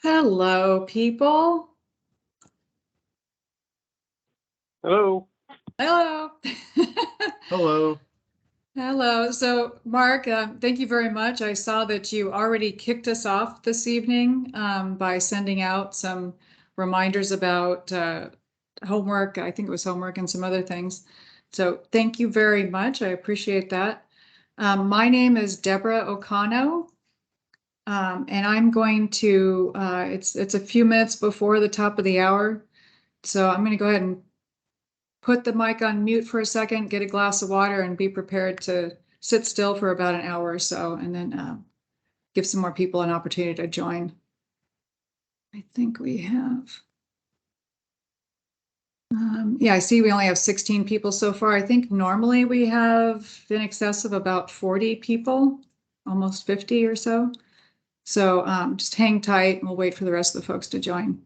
Hello, people. Hello. Hello. Hello. Hello. So, Mark, thank you very much. I saw that you already kicked us off this evening by sending out some reminders about homework. I think it was homework and some other things. So, thank you very much. I appreciate that. My name is Deborah O'Connell. And I'm going to, it's a few minutes before the top of the hour. So I'm going to go ahead and put the mic on mute for a second, get a glass of water, and be prepared to sit still for about an hour or so, and then give some more people an opportunity to join. I think we have. Yeah, I see we only have 16 people so far. I think normally we have in excess of about 40 people, almost 50 or so. So just hang tight and we'll wait for the rest of the folks to join.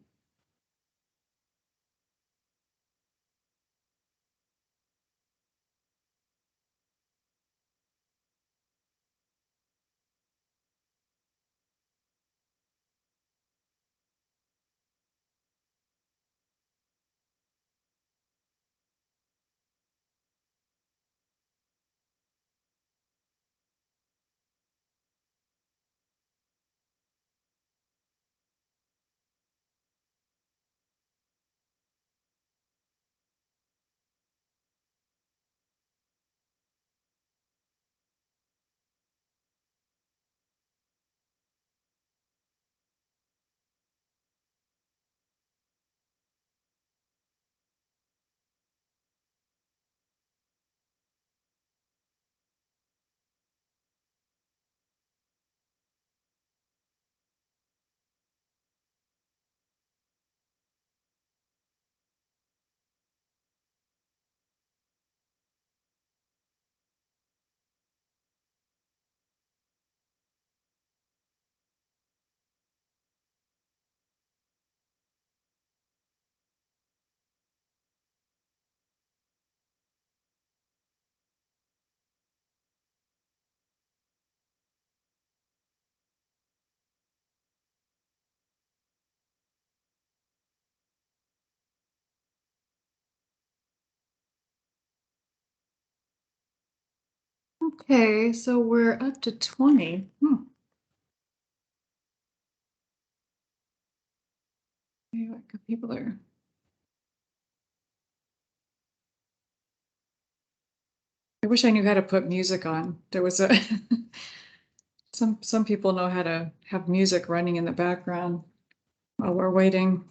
Okay, so we're up to 20. People are. I wish I knew how to put music on. There was a some people know how to have music running in the background while we're waiting.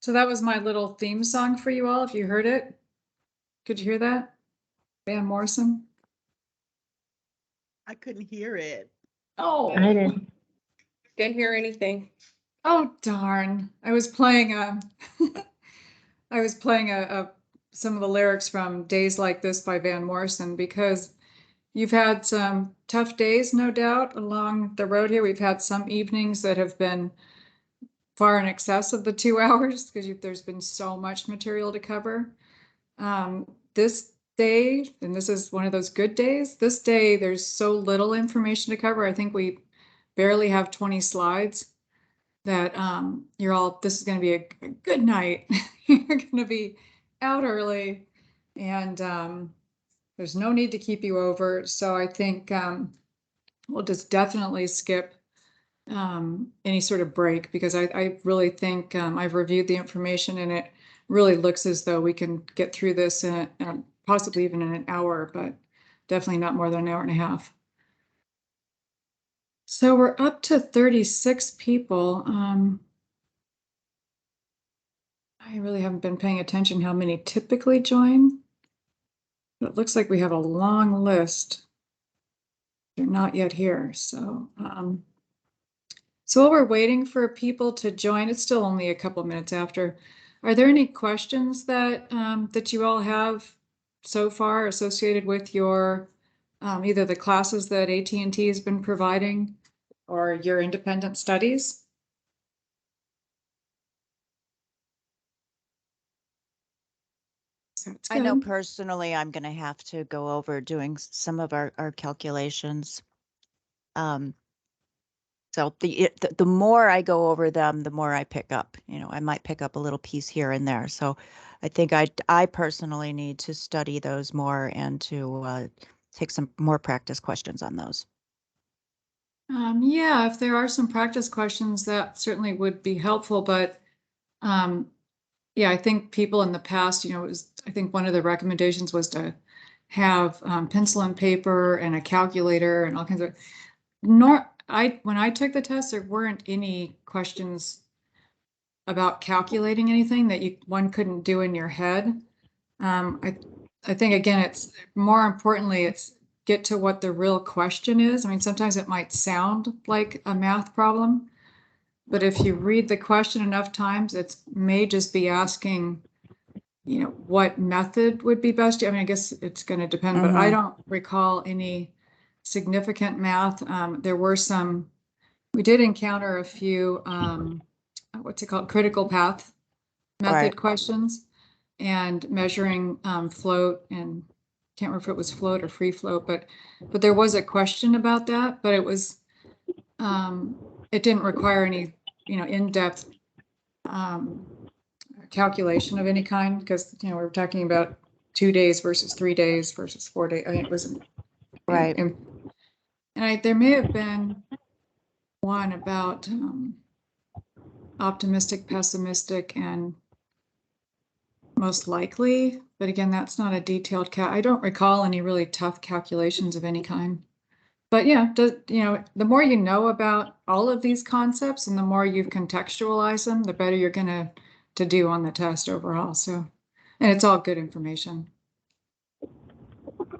So that was my little theme song for you all. If you heard it, could you hear that? Van Morrison. I couldn't hear it. Oh, I Didn't hear anything. oh darn! I was playing I was playing some of the lyrics from Days Like This by Van Morrison because you've had some tough days, no doubt, along the road here. We've had some evenings that have been far in excess of the 2 hours because there's been so much material to cover. This day, and this is one of those good days, this day there's so little information to cover. I think we barely have 20 slides that this is going to be a good night. You're going to be out early, and there's no need to keep you over. So I think we'll just definitely skip any sort of break because I really think I've reviewed the information and it really looks as though we can get through this in possibly even in an hour, but definitely not more than an hour and a half. So we're up to 36 people. I really haven't been paying attention how many typically join. But it looks like we have a long list. They're not yet here. So while we're waiting for people to join, it's still only a couple minutes after. Are there any questions that that you all have so far associated with your either the classes that AT&T has been providing or your independent studies? Sounds I know good. personally I'm going to have to go over doing some of our calculations. So the more I go over them, the more I pick up. You know, I might pick up a little piece here and there. So I think I personally need to study those more and to take some more practice questions on those. Yeah, if there are some practice questions, that certainly would be helpful. But yeah, I think people in the past, I think one of the recommendations was to have pencil and paper and a calculator and all kinds of. When I took the test, there weren't any questions about calculating anything that one couldn't do in your head. I think again, it's more importantly, it's get to what the real question is. I mean, sometimes it might sound like a math problem, but if you read the question enough times, it may just be asking, what method would be best. I mean, I guess it's going to depend, but I don't recall any significant math. We did encounter a few, what's it called? Critical path method questions and measuring float, and can't remember if it was float or free float, but there was a question about that, but it didn't require any, in-depth calculation of any kind because, we were talking about 2 days versus 3 days versus 4 days. I mean, it wasn't right. And there may have been one about optimistic, pessimistic, and most likely, but again, that's not a detailed I don't recall any really tough calculations of any kind. But yeah, the more you know about all of these concepts and the more you contextualize them, the better you're going to do on the test overall. So, and it's all good information.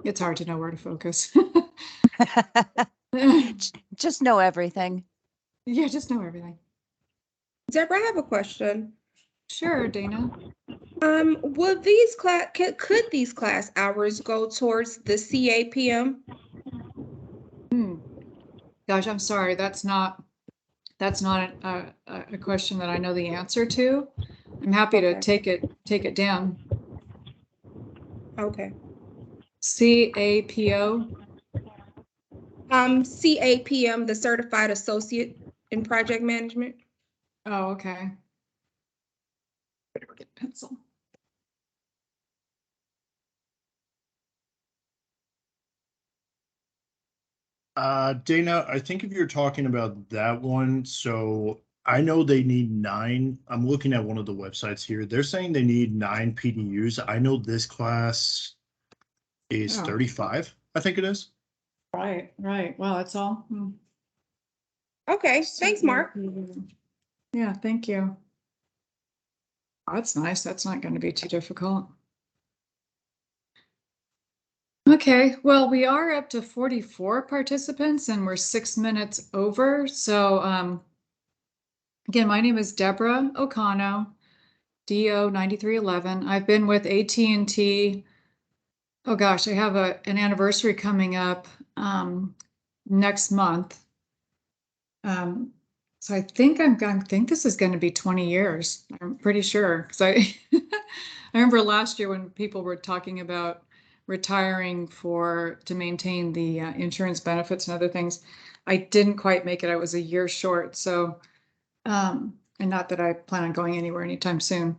It's hard to know where to focus. Just know everything. Yeah, just know everything. Deborah, I have a question. Sure, Dana. Will these could these class hours go towards the CAPM? Gosh, I'm sorry. That's not a question that I know the answer to. I'm happy to take it down. Okay. CAPO. CAPM, the Certified Associate in Project Management. Oh, okay. Better get a pencil. Dana, I think if you're talking about that one, so I know they need 9. I'm looking at one of the websites here. They're saying they need 9 PDUs. I know this class is 35, I think it is. Right. Well, that's all. Okay, thanks, Mark. Yeah, thank you. Oh, that's nice. That's not going to be too difficult. Okay, well, we are up to 44 participants and we're 6 minutes over. So again, my name is Deborah O'Connell, DO 9311. I've been with AT&T. Oh gosh, I have an anniversary coming up next month. So I think I think this is going to be 20 years. I'm pretty sure. Because I remember last year when people were talking about retiring to maintain the insurance benefits and other things. I didn't quite make it. I was a year short. So, and not that I plan on going anywhere anytime soon.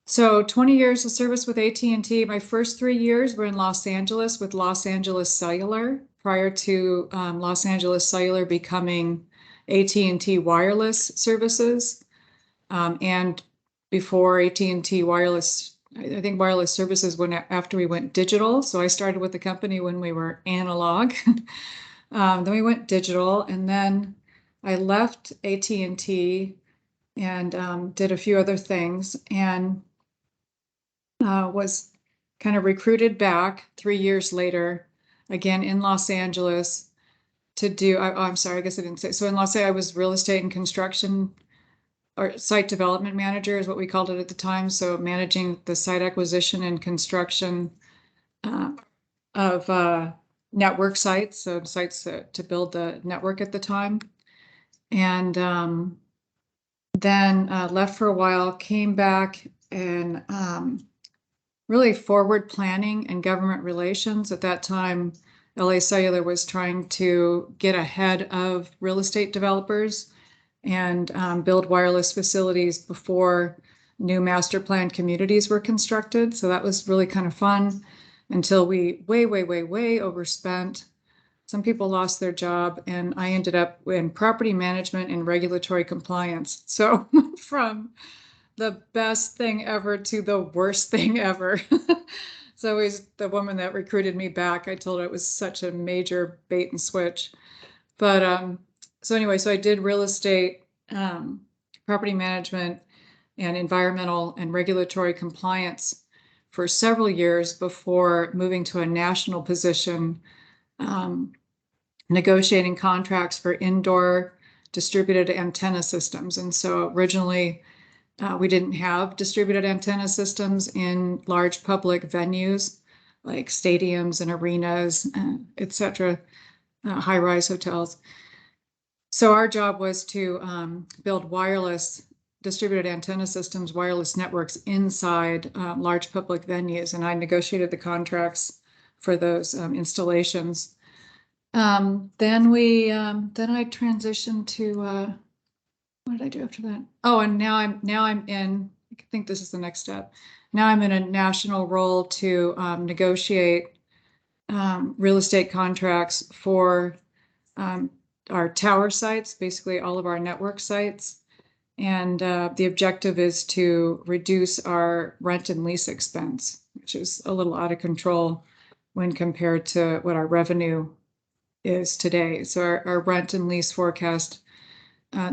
So 20 years of service with AT&T. My first 3 years were in Los Angeles with Los Angeles Cellular, prior to Los Angeles Cellular becoming AT&T Wireless Services. And before AT&T Wireless, I think Wireless Services went after we went digital. So I started with the company when we were analog. Then we went digital, and then I left AT&T and did a few other things, and was kind of recruited back 3 years later, again in Los Angeles, to do, I'm sorry, I guess I didn't say. So in Los Angeles, I was real estate and construction, or site development manager is what we called it at the time. So managing the site acquisition and construction of network sites, so sites to build the network at the time. And then left for a while, came back, and really forward planning and government relations. At that time, LA Cellular was trying to get ahead of real estate developers and build wireless facilities before new master plan communities were constructed. So that was really kind of fun until we way overspent. Some people lost their job, and I ended up in property management and regulatory compliance. So from the best thing ever to the worst thing ever. So he's the woman that recruited me back. I told her it was such a major bait and switch. But so anyway, so I did real estate, property management, and environmental and regulatory compliance for several years before moving to a national position, negotiating contracts for indoor distributed antenna systems. And so originally, we didn't have distributed antenna systems in large public venues like stadiums and arenas, et cetera, high-rise hotels. So our job was to build wireless distributed antenna systems, wireless networks inside large public venues, and I negotiated the contracts for those installations. Then I transitioned to what did I do after that? Oh, and now I'm in, I think this is the next step. Now I'm in a national role to negotiate real estate contracts for our tower sites, basically all of our network sites. And the objective is to reduce our rent and lease expense, which is a little out of control when compared to what our revenue is today. So our rent and lease forecast,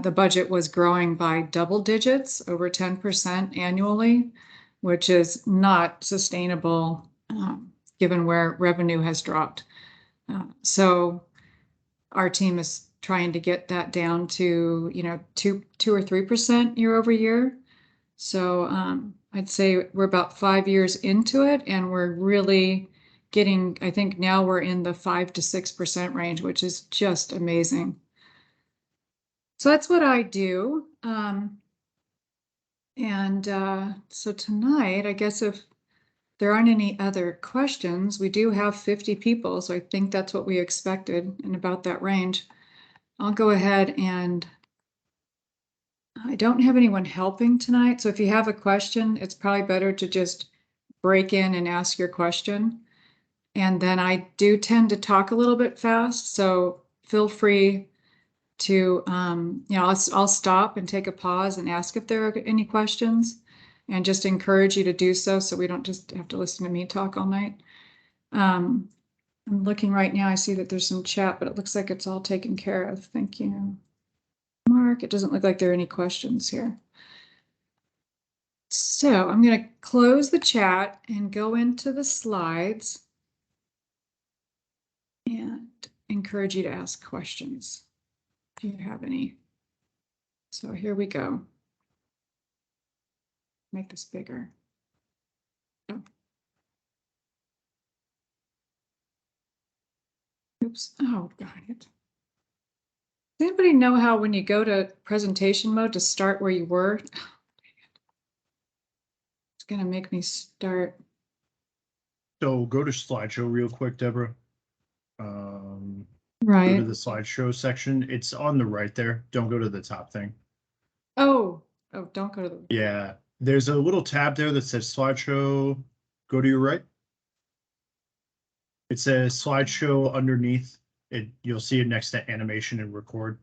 the budget was growing by double digits, over 10% annually, which is not sustainable given where revenue has dropped. So our team is trying to get that down to, 2 or 3% year over year. So I'd say we're about 5 years into it, and we're really getting, I think now we're in the 5 to 6% range, which is just amazing. So that's what I do. So tonight, I guess if there aren't any other questions, we do have 50 people, so I think that's what we expected, in about that range. I'll go ahead, and I don't have anyone helping tonight, so if you have a question, it's probably better to just break in and ask your question. And then I do tend to talk a little bit fast, so feel free to, I'll stop and take a pause and ask if there are any questions, and just encourage you to do so we don't just have to listen to me talk all night. I'm looking right now, I see that there's some chat, but it looks like it's all taken care of. Thank you, Mark. It doesn't look like there are any questions here. So I'm going to close the chat and go into the slides and encourage you to ask questions if you have any. So here we go. Make this bigger. Oh. Oops. Oh, got it. Does anybody know how when you go to presentation mode to start where you were? It's gonna make me start. So go to slideshow real quick, Deborah. Go to Right. the slideshow section. It's on the right there. Don't go to the top thing. Oh, don't go to the. Yeah, there's a little tab there that says slideshow. Go to your right. It says slideshow underneath it. You'll see it next to animation and record.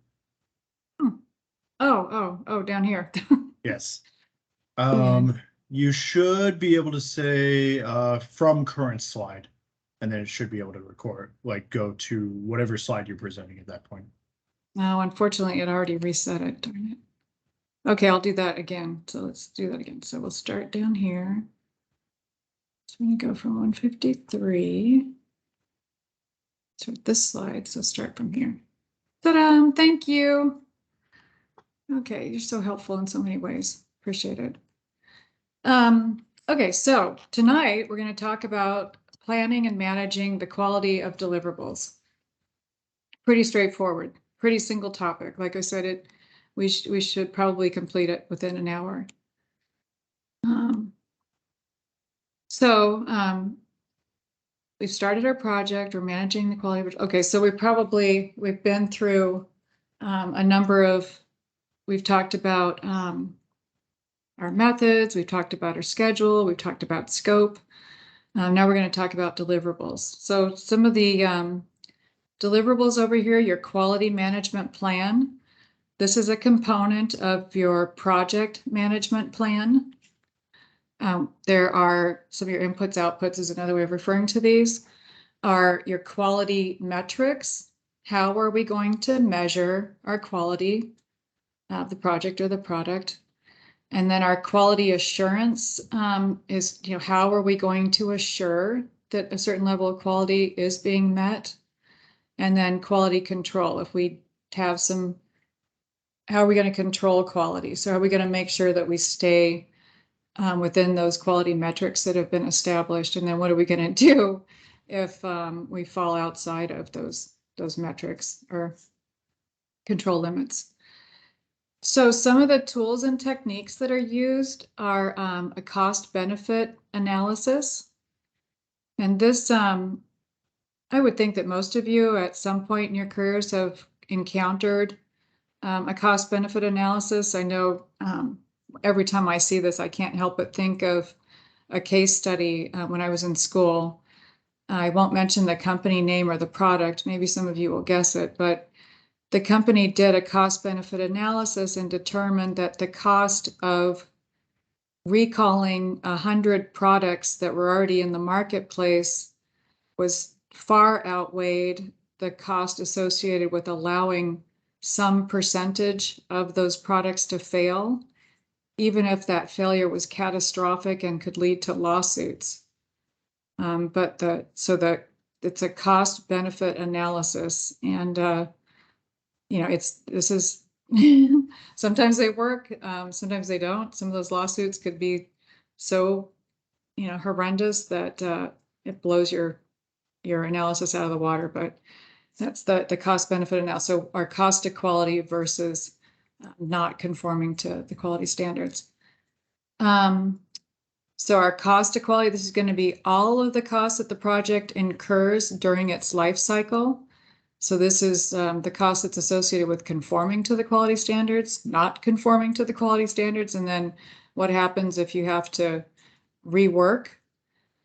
Oh, down here. Yes. Yeah. You should be able to say from current slide, and then it should be able to record, like go to whatever slide you're presenting at that point. No, unfortunately, it already reset it, darn it. Okay, I'll do that again. So let's do that again. So we'll start down here. So we're gonna go from 153 to this slide. So start from here. Ta-da! Thank you. Okay, you're so helpful in so many ways. Appreciate it. Okay, so tonight we're going to talk about planning and managing the quality of deliverables. Pretty straightforward, pretty single topic. Like I said, we should probably complete it within an hour. We've started our project. We're managing the quality of. Okay, so we've been through a number of. We've talked about our methods. We've talked about our schedule. We've talked about scope. Now we're going to talk about deliverables. So some of the deliverables over here, your quality management plan. This is a component of your project management plan. There are some of your inputs, outputs is another way of referring to these, are your quality metrics. How are we going to measure our quality of the project or the product? And then our quality assurance is, how are we going to assure that a certain level of quality is being met? And then quality control, if we have some, how are we going to control quality? So are we going to make sure that we stay within those quality metrics that have been established? And then what are we going to do if we fall outside of those metrics or control limits? So some of the tools and techniques that are used are a cost-benefit analysis. And this, I would think that most of you at some point in your careers have encountered a cost-benefit analysis. I know every time I see this, I can't help but think of a case study when I was in school. I won't mention the company name or the product. Maybe some of you will guess it, but the company did a cost-benefit analysis and determined that the cost of recalling 100 products that were already in the marketplace was far outweighed the cost associated with allowing some percentage of those products to fail, even if that failure was catastrophic and could lead to lawsuits. It's a cost-benefit analysis, and this is sometimes they work, sometimes they don't. Some of those lawsuits could be so, horrendous that it blows your analysis out of the water. But that's the cost benefit analysis. So our cost to quality versus not conforming to the quality standards. So our cost to quality, this is going to be all of the costs that the project incurs during its life cycle. So this is the cost that's associated with conforming to the quality standards, not conforming to the quality standards, and then what happens if you have to rework.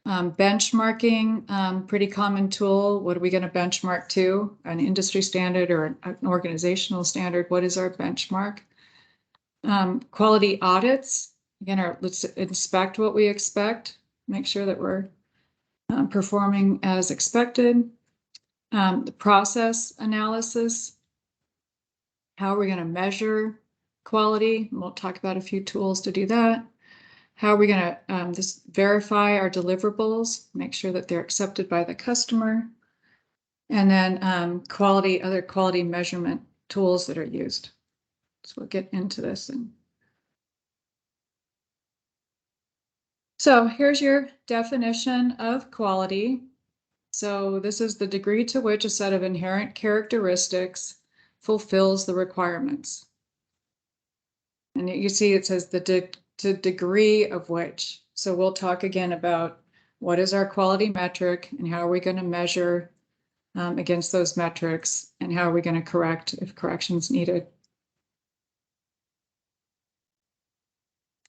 Benchmarking, pretty common tool. What are we going to benchmark to? An industry standard or an organizational standard? What is our benchmark? Quality audits. Again, let's inspect what we expect, make sure that we're performing as expected. The process analysis. How are we going to measure quality? We'll talk about a few tools to do that. How are we going to just verify our deliverables, make sure that they're accepted by the customer, and then other quality measurement tools that are used. So we'll get into this. So here's your definition of quality. So this is the degree to which a set of inherent characteristics fulfills the requirements. And you see it says the degree of which. So we'll talk again about what is our quality metric and how are we going to measure against those metrics, and how are we going to correct if corrections needed.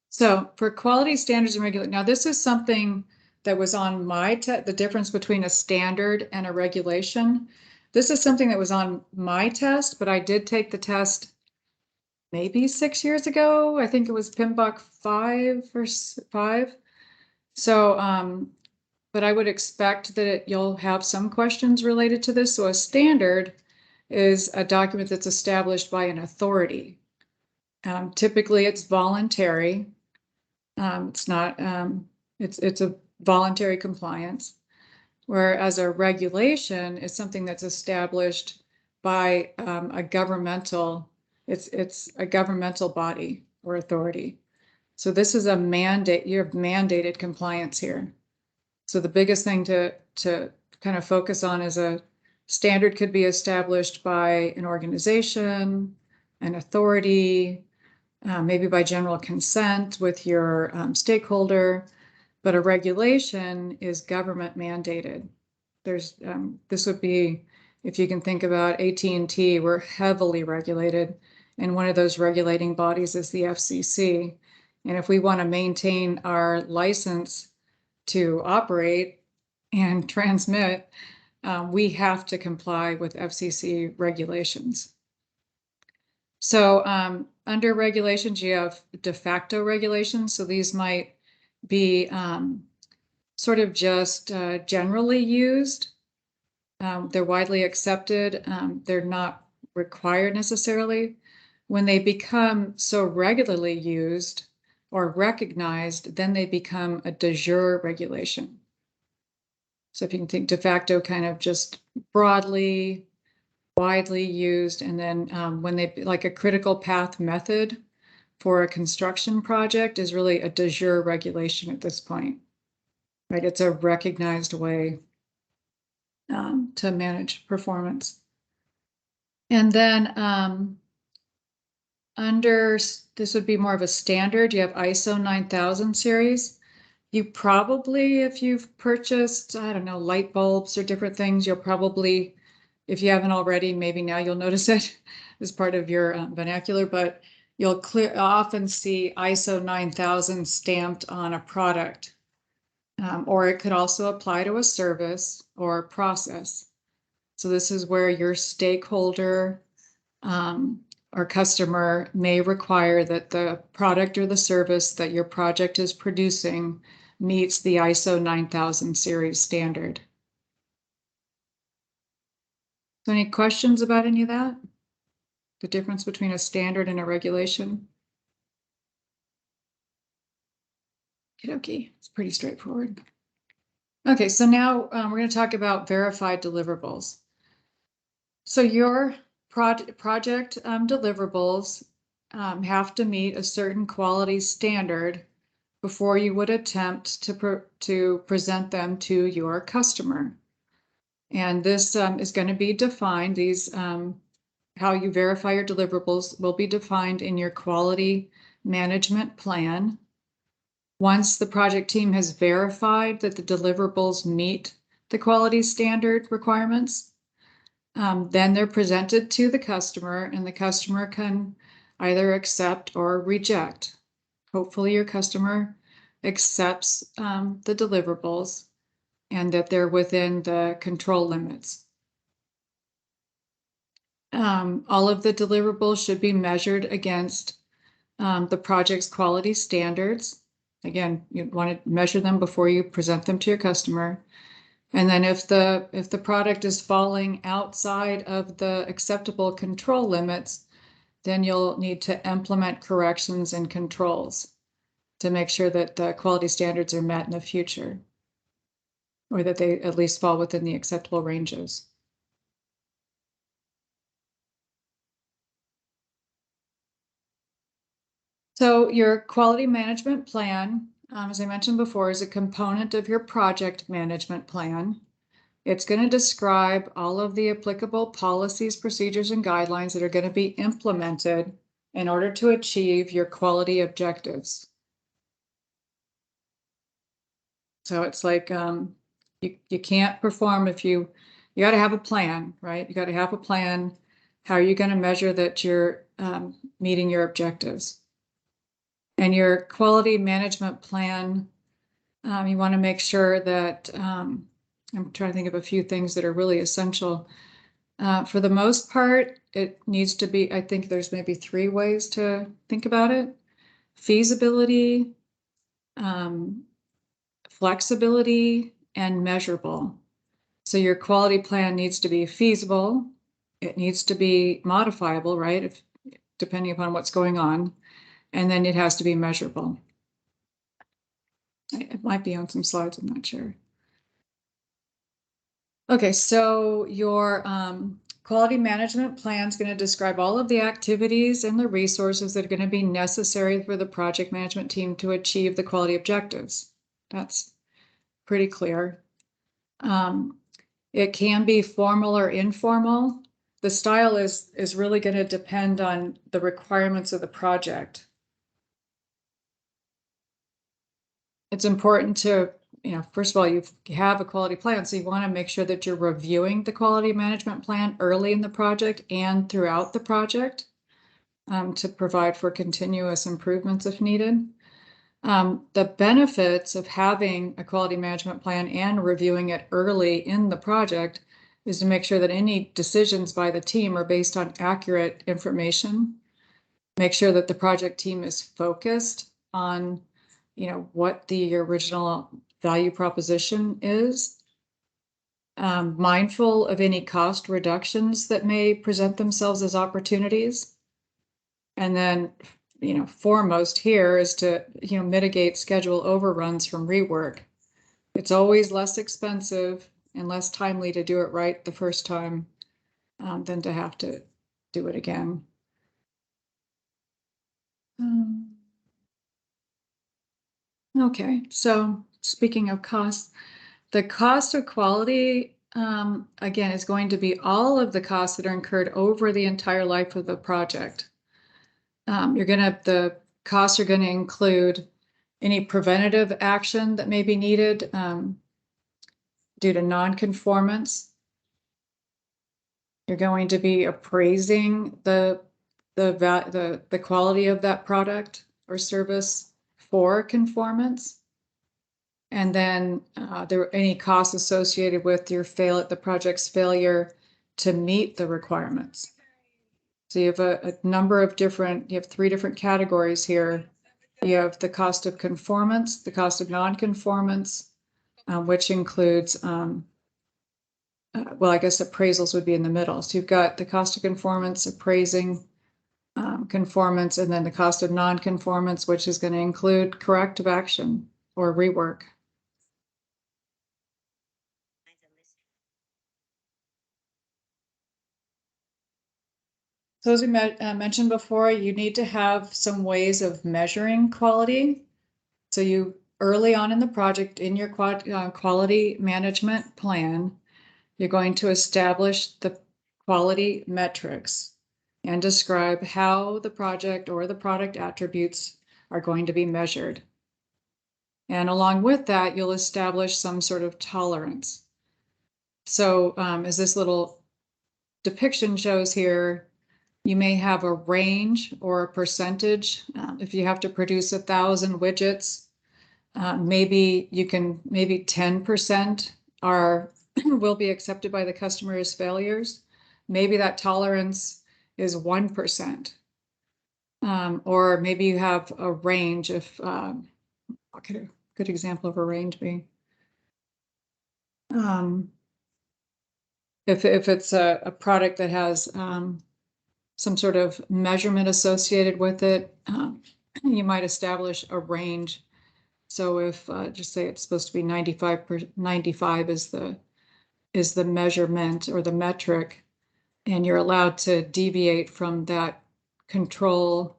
So for quality standards and regulation, now this is something that was on my test, the difference between a standard and a regulation. This is something that was on my test, but I did take the test maybe 6 years ago. I think it was PMBOK 5 or 5. So, but I would expect that you'll have some questions related to this. So a standard is a document that's established by an authority. Typically it's voluntary. It's not, it's a voluntary compliance. Whereas a regulation is something that's established by a governmental, it's a governmental body or authority. So this is a mandate, you have mandated compliance here. So the biggest thing to kind of focus on is a standard could be established by an organization, an authority, maybe by general consent with your stakeholder, but a regulation is government mandated. There's this would be, if you can think about AT&T, we're heavily regulated, and one of those regulating bodies is the FCC. And if we want to maintain our license to operate and transmit, we have to comply with FCC regulations. So under regulations, you have de facto regulations. So these might be sort of just generally used. They're widely accepted. They're not required necessarily. When they become so regularly used or recognized, then they become a de jure regulation. So if you can think de facto, kind of just broadly, widely used, and then when they, like a critical path method for a construction project is really a de jure regulation at this point, right? It's a recognized way to manage performance. And then under, this would be more of a standard, you have ISO 9000 series. You probably, if you've purchased, I don't know, light bulbs or different things, you'll probably, if you haven't already, maybe now you'll notice it as part of your vernacular, but you'll often see ISO 9000 stamped on a product. Or it could also apply to a service or a process. So this is where your stakeholder or customer may require that the product or the service that your project is producing meets the ISO 9000 series standard. So any questions about any of that? The difference between a standard and a regulation? Okay, it's pretty straightforward. Okay, so now we're going to talk about verified deliverables. So your project deliverables have to meet a certain quality standard before you would attempt to present them to your customer. And this is going to be defined, these how you verify your deliverables will be defined in your quality management plan. Once the project team has verified that the deliverables meet the quality standard requirements, then they're presented to the customer, and the customer can either accept or reject. Hopefully your customer accepts the deliverables and that they're within the control limits. All of the deliverables should be measured against the project's quality standards. Again, you want to measure them before you present them to your customer. And then if the product is falling outside of the acceptable control limits, then you'll need to implement corrections and controls to make sure that the quality standards are met in the future, or that they at least fall within the acceptable ranges. So your quality management plan, as I mentioned before, is a component of your project management plan. It's going to describe all of the applicable policies, procedures, and guidelines that are going to be implemented in order to achieve your quality objectives. So it's like you can't perform if you got to have a plan, right? You got to have a plan. How are you going to measure that you're meeting your objectives? And your quality management plan, you want to make sure that I'm trying to think of a few things that are really essential. For the most part, it needs to be, I think there's maybe 3 ways to think about it: feasibility, flexibility, and measurable. So your quality plan needs to be feasible. It needs to be modifiable, right? If, depending upon what's going on. And then it has to be measurable. It might be on some slides, I'm not sure. Okay, so your quality management plan is going to describe all of the activities and the resources that are going to be necessary for the project management team to achieve the quality objectives. That's pretty clear. It can be formal or informal. The style is really going to depend on the requirements of the project. It's important to, first of all, you have a quality plan, so you want to make sure that you're reviewing the quality management plan early in the project and throughout the project to provide for continuous improvements if needed. The benefits of having a quality management plan and reviewing it early in the project is to make sure that any decisions by the team are based on accurate information. Make sure that the project team is focused on, what the original value proposition is. Mindful of any cost reductions that may present themselves as opportunities. And then, foremost here is to, mitigate schedule overruns from rework. It's always less expensive and less timely to do it right the first time than to have to do it again. Okay, so speaking of costs, the cost of quality, again, is going to be all of the costs that are incurred over the entire life of the project. The costs are going to include any preventative action that may be needed due to non-conformance. You're going to be appraising the quality of that product or service for conformance. And then there are any costs associated with the project's failure to meet the requirements. So you have a number of you have 3 different categories here. You have the cost of conformance, the cost of non-conformance, which includes, well, I guess appraisals would be in the middle. So you've got the cost of conformance, appraising conformance, and then the cost of non-conformance, which is going to include corrective action or rework. So as we mentioned before, you need to have some ways of measuring quality. So you, early on in the project, in your quality management plan, you're going to establish the quality metrics and describe how the project or the product attributes are going to be measured. And along with that, you'll establish some sort of tolerance. So as this little depiction shows here, you may have a range or a percentage. If you have to produce 1,000 widgets, maybe 10% will be accepted by the customer as failures. Maybe that tolerance is 1%. Or maybe you have a range of, what could a good example of a range be? If it's a product that has some sort of measurement associated with it, you might establish a range. So if just say it's supposed to be 95 is the measurement or the metric, and you're allowed to deviate from that control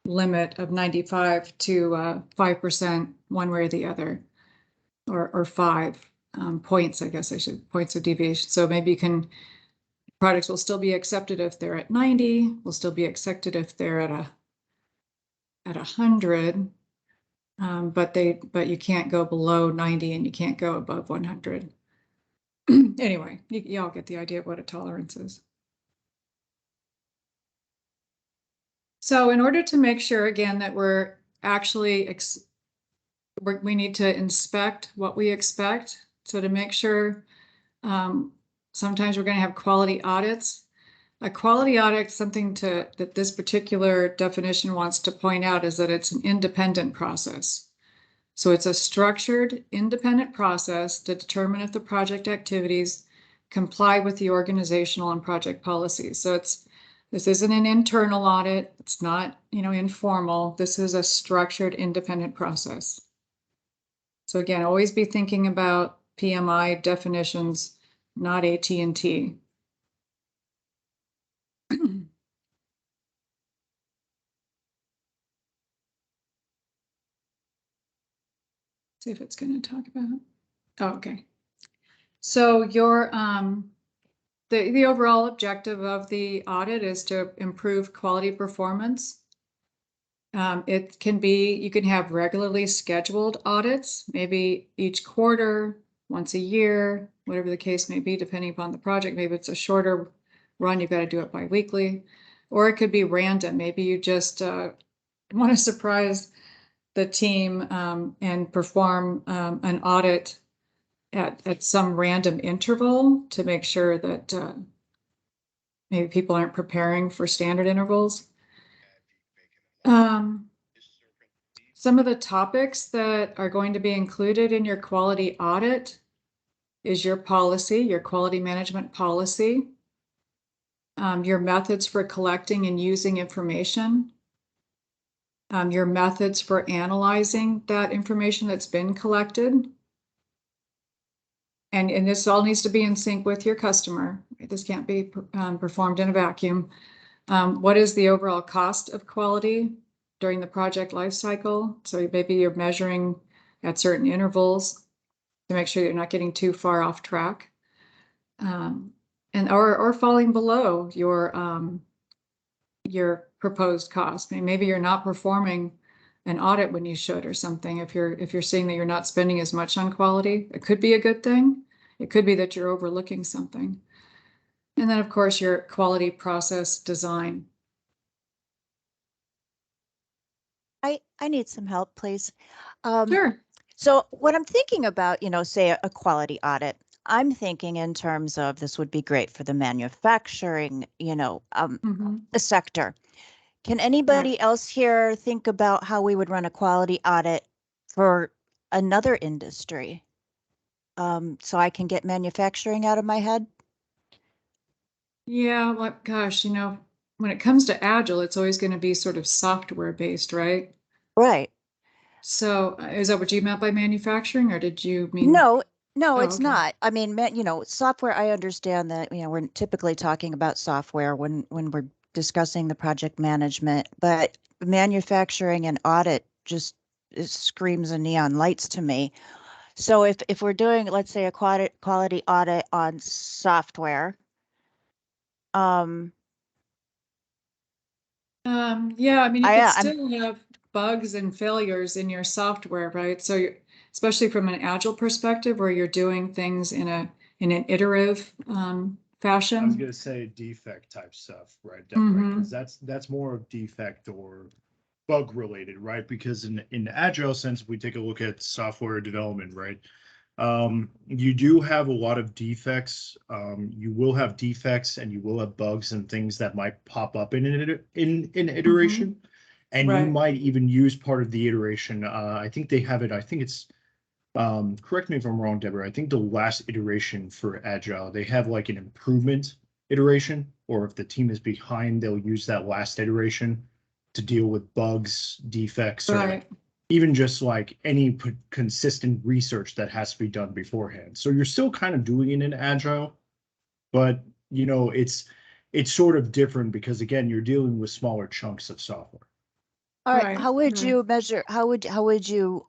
limit of 95 to 5% one way or the other, or 5. points, I guess I should, points of deviation. So maybe you can, products will still be accepted if they're at 90, will still be accepted if they're at 100. But you can't go below 90 and you can't go above 100. Anyway, y'all get the idea of what a tolerance is. So in order to make sure, again, that we're actually, we need to inspect what we expect. So to make sure, sometimes we're going to have quality audits. A quality audit, something that this particular definition wants to point out, is that it's an independent process. So it's a structured, independent process to determine if the project activities comply with the organizational and project policies. So this isn't an internal audit. It's not, informal. This is a structured, independent process. So again, always be thinking about PMI definitions, not AT&T. See if it's going to talk about. Oh, okay. So your the overall objective of the audit is to improve quality performance. It can be, you can have regularly scheduled audits, maybe each quarter, once a year, whatever the case may be, depending upon the project. Maybe it's a shorter run, you've got to do it bi-weekly, or it could be random. Maybe you just want to surprise the team and perform an audit at some random interval to make sure that maybe people aren't preparing for standard intervals. Some of the topics that are going to be included in your quality audit is your policy, your quality management policy, your methods for collecting and using information, your methods for analyzing that information that's been collected. And this all needs to be in sync with your customer. This can't be performed in a vacuum. What is the overall cost of quality during the project life cycle? So maybe you're measuring at certain intervals to make sure you're not getting too far off track, or falling below your proposed cost. Maybe you're not performing an audit when you should, or something. If you're seeing that you're not spending as much on quality, it could be a good thing. It could be that you're overlooking something. And then, of course, your quality process design. I need some help, please. Sure. So what I'm thinking about, say a quality audit, I'm thinking in terms of this would be great for the manufacturing, sector. Can anybody else here think about how we would run a quality audit for another industry? So I can get manufacturing out of my head? Yeah, well, gosh, when it comes to Agile, it's always going to be sort of software based, right? Right. So is that what you meant by manufacturing, or did you mean? No, Oh, it's okay. not. I mean, software, I understand that, we're typically talking about software when we're discussing the project management, but manufacturing and audit just screams of neon lights to me. So if we're doing, let's say, a quality audit on software, yeah, you could I'm still have bugs and failures in your software, right? So especially from an Agile perspective, where you're doing things in an iterative fashion. I was gonna say defect type stuff, right? Definitely, because that's more of defect or bug related, right? Because in agile sense, if we take a look at software development, right? You do have a lot of defects. You will have defects and you will have bugs and things that might pop up in an iteration. And you Right. might even use part of the iteration. I think they have it. I think it's, correct me if I'm wrong, Deborah. I think the last iteration for Agile, they have like an improvement iteration, or if the team is behind, they'll use that last iteration to deal with bugs, defects, or Right. even just like any consistent research that has to be done beforehand. So you're still kind of doing it in Agile, but it's sort of different because again, you're dealing with smaller chunks of software. all right. Right, How would right. you measure? How would you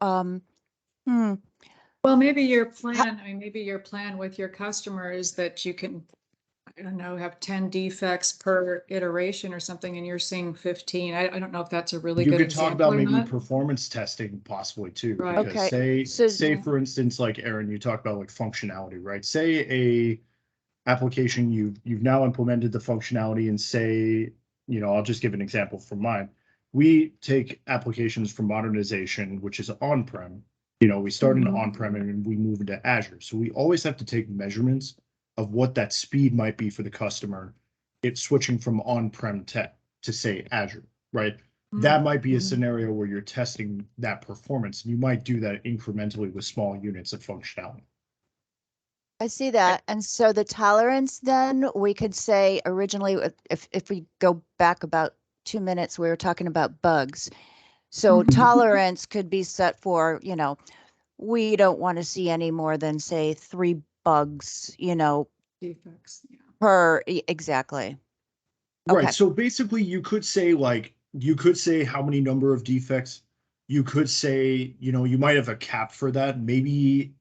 Well, maybe your plan, I mean, maybe your plan with your customer is that you can, I don't know, have 10 defects per iteration or something, and you're seeing 15. I don't know if that's a really You good could talk example about or maybe not. performance testing possibly too, Right. because Okay, say, so- say for instance, like Aaron, you talk about like functionality, right? Say a application, you've now implemented the functionality and say, you know, I'll just give an example from mine. We take applications from modernization, which is on-prem. You know, we start in Mhm. on-prem and we move into Azure. So we always have to take measurements of what that speed might be for the customer. It's switching from on-prem to say Azure, right? That might be a Mhm. scenario where you're testing that performance. And you might do that incrementally with small units of functionality. I see that. And so the tolerance then, we could say originally, if we go back about 2 minutes, we were talking about bugs. So Mhm. tolerance could be set for, you know, we don't want to see any more than say 3 bugs, you know, Defects, yeah. exactly. Right. Okay. So basically you could say like you could say how many number of defects. You could say, you know, you might have a cap for that. Maybe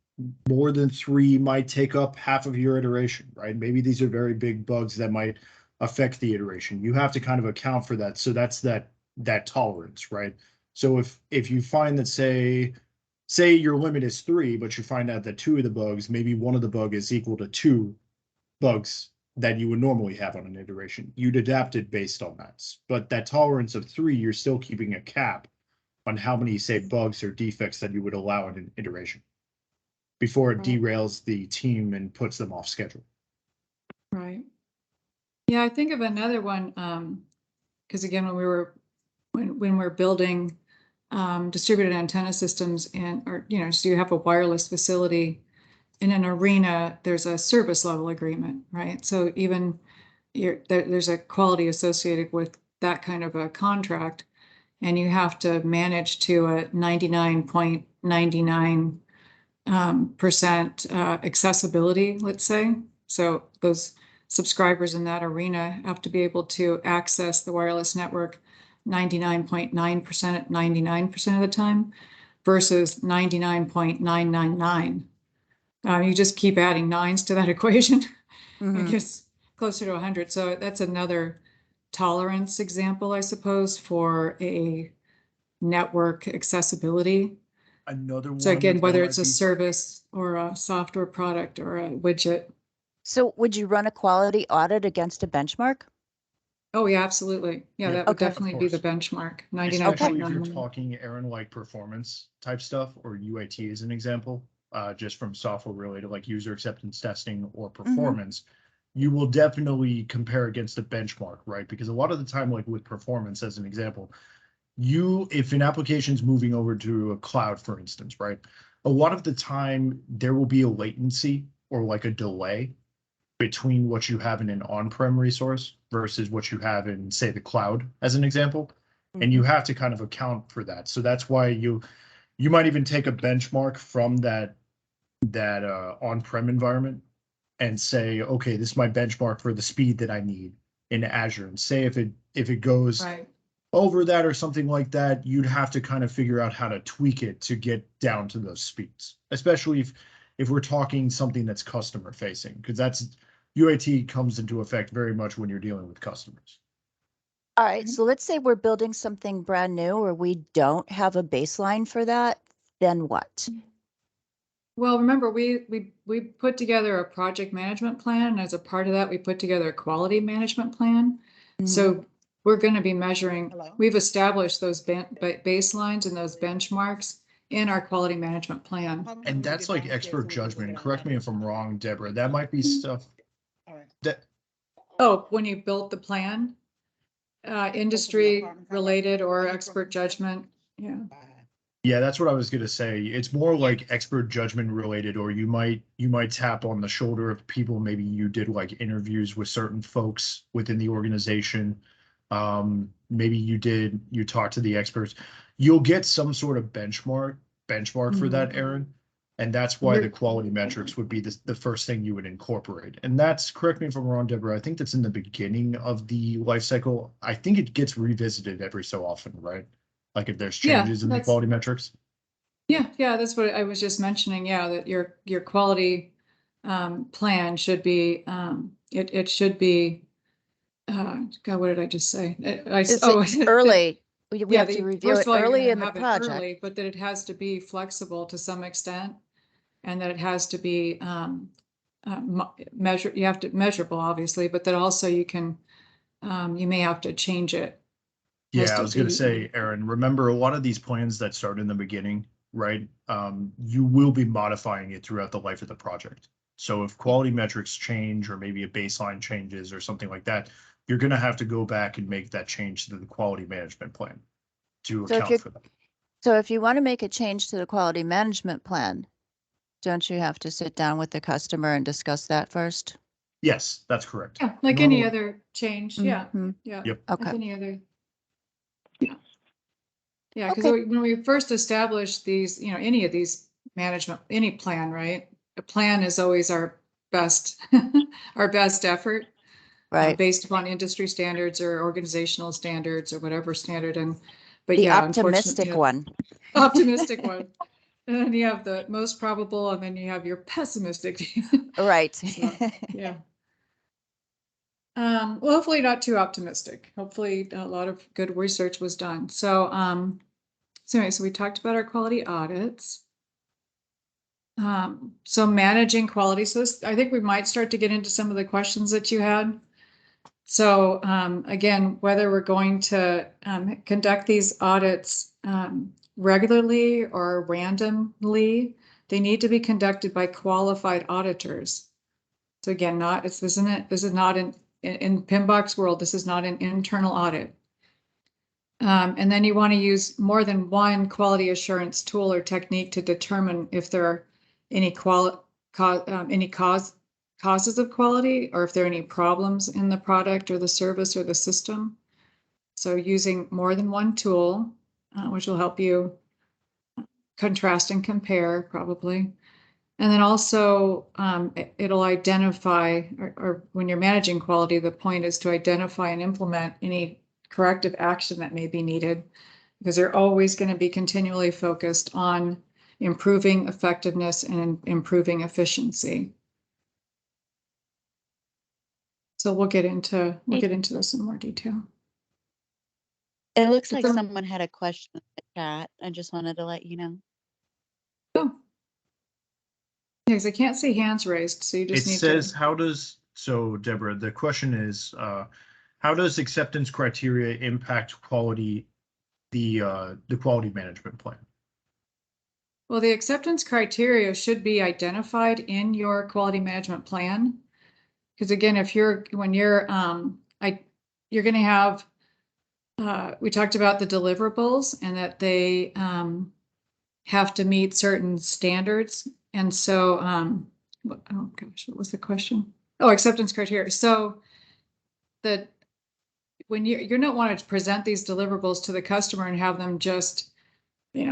more than 3 might take up half of your iteration, right? Maybe these are very big bugs that might affect the iteration. You have to kind of account for that. So that's that tolerance, right? So if you find that say your limit is 3, but you find out that 2 of the bugs, maybe one of the bug is equal to 2 bugs that you would normally have on an iteration. You'd adapt it based on that. But that tolerance of 3, you're still keeping a cap on how many, say, bugs or defects that you would allow in an iteration before it Right. derails the team and puts them off schedule. Right. Yeah, I think of another one, because again, when we're building distributed antenna systems and, or, you know, so you have a wireless facility in an arena, there's a service level agreement, right? So even there's a quality associated with that kind of a contract, and you have to manage to a 99.99 percent accessibility, let's say. So those subscribers in that arena have to be able to access the wireless network 99.9% at 99% of the time versus 99.999. You just keep adding nines to that equation. It Mhm. gets closer to 100. So that's another tolerance example, I suppose, for a network accessibility. Another So one again, that whether might it's a be service or a software product or a widget. So would you run a quality audit against a benchmark? Oh, yeah, absolutely. Yeah, Yeah, that would Okay. of definitely be the course. benchmark, Especially if you're 99.99. talking Aaron like performance type stuff or UAT as an example, just from software related like user acceptance testing or performance, you will definitely compare against a benchmark, right? Because a lot of the time, like with performance as an example, if an application's moving over to a cloud, for instance, right? A lot of the time there will be a latency or like a delay between what you have in an on-prem resource versus what you have in, say, the cloud, as an example. And you have to kind of account for that. So that's why you might even take a benchmark from that on-prem environment and say, okay, this is my benchmark for the speed that I need in Azure. And say if it goes Right. over that or something like that, you'd have to kind of figure out how to tweak it to get down to those speeds, especially if we're talking something that's customer facing, because that's UAT comes into effect very much when you're dealing with customers. All right, so let's say we're building something brand new or we don't have a baseline for that, then what? Well, remember, we put together a project management plan, and as a part of that, we put together a quality management plan. So we're going to be measuring, we've established those baselines and those benchmarks in our quality management plan. And that's like expert judgment. And correct me if I'm wrong, Deborah. That might be stuff that Oh, when you built the plan, industry related or expert judgment, yeah. Yeah, that's what I was gonna say. It's more like expert judgment related, or you might tap on the shoulder of people. Maybe you did like interviews with certain folks within the organization. Maybe you talked to the experts. You'll get some sort of benchmark for that, Aaron. And that's why the quality metrics would be the first thing you would incorporate. And that's, correct me if I'm wrong, Deborah, I think that's in the beginning of the life cycle. I think it gets revisited every so often, right? Like if there's Yeah, changes in the that's, quality metrics. Yeah, that's what I was just mentioning. Yeah, that your quality plan should be it should be God, what did I just say? It's early. We Yeah, have to review first it of all, you're early gonna in the have it project. early, but that it has to be flexible to some extent, and that it has to be you have to measurable, obviously, but that also you may have to change it. Yeah, I was going to say, Aaron, remember a lot of these plans that start in the beginning, right? You will be modifying it throughout the life of the project. So if quality metrics change, or maybe a baseline changes or something like that, you're going to have to go back and make that change to the quality management plan to account for that. So if you want to make a change to the quality management plan, don't you have to sit down with the customer and discuss that first? Yes, that's correct. Yeah, like any other change. Yeah, Mhm. yeah. Yep. Like Okay. any other. Yeah. Yeah, because Okay. when we first established these, any of these management, any plan, right? A plan is always our best, our best effort, Right. based upon industry standards or organizational standards or whatever standard. But The yeah, optimistic unfortunately, one. optimistic one. And then you have the most probable, and then you have your pessimistic. Right. So, yeah. Well, hopefully not too optimistic. Hopefully a lot of good research was done. So anyway, so we talked about our quality audits. So managing quality. So I think we might start to get into some of the questions that you had. So again, whether we're going to conduct these audits regularly or randomly, they need to be conducted by qualified auditors. So again, this is not in PMBOK world, this is not an internal audit. And then you want to use more than one quality assurance tool or technique to determine if there are any causes of quality, or if there are any problems in the product or the service or the system. So using more than one tool, which will help you contrast and compare probably. And then also it'll identify, or when you're managing quality, the point is to identify and implement any corrective action that may be needed, because they're always going to be continually focused on improving effectiveness and improving efficiency. So we'll get into this in more detail. It looks like someone had a question in the chat. I just wanted to let you know. Oh. Because I can't see hands raised, so you just need to. It says, so Deborah, the question is, how does acceptance criteria impact quality, the quality management plan? Well, the acceptance criteria should be identified in your quality management plan. Because again, you're going to have, we talked about the deliverables and that they have to meet certain standards. And so, oh gosh, what was the question? Oh, acceptance criteria. So that when you're not wanting to present these deliverables to the customer and have them just,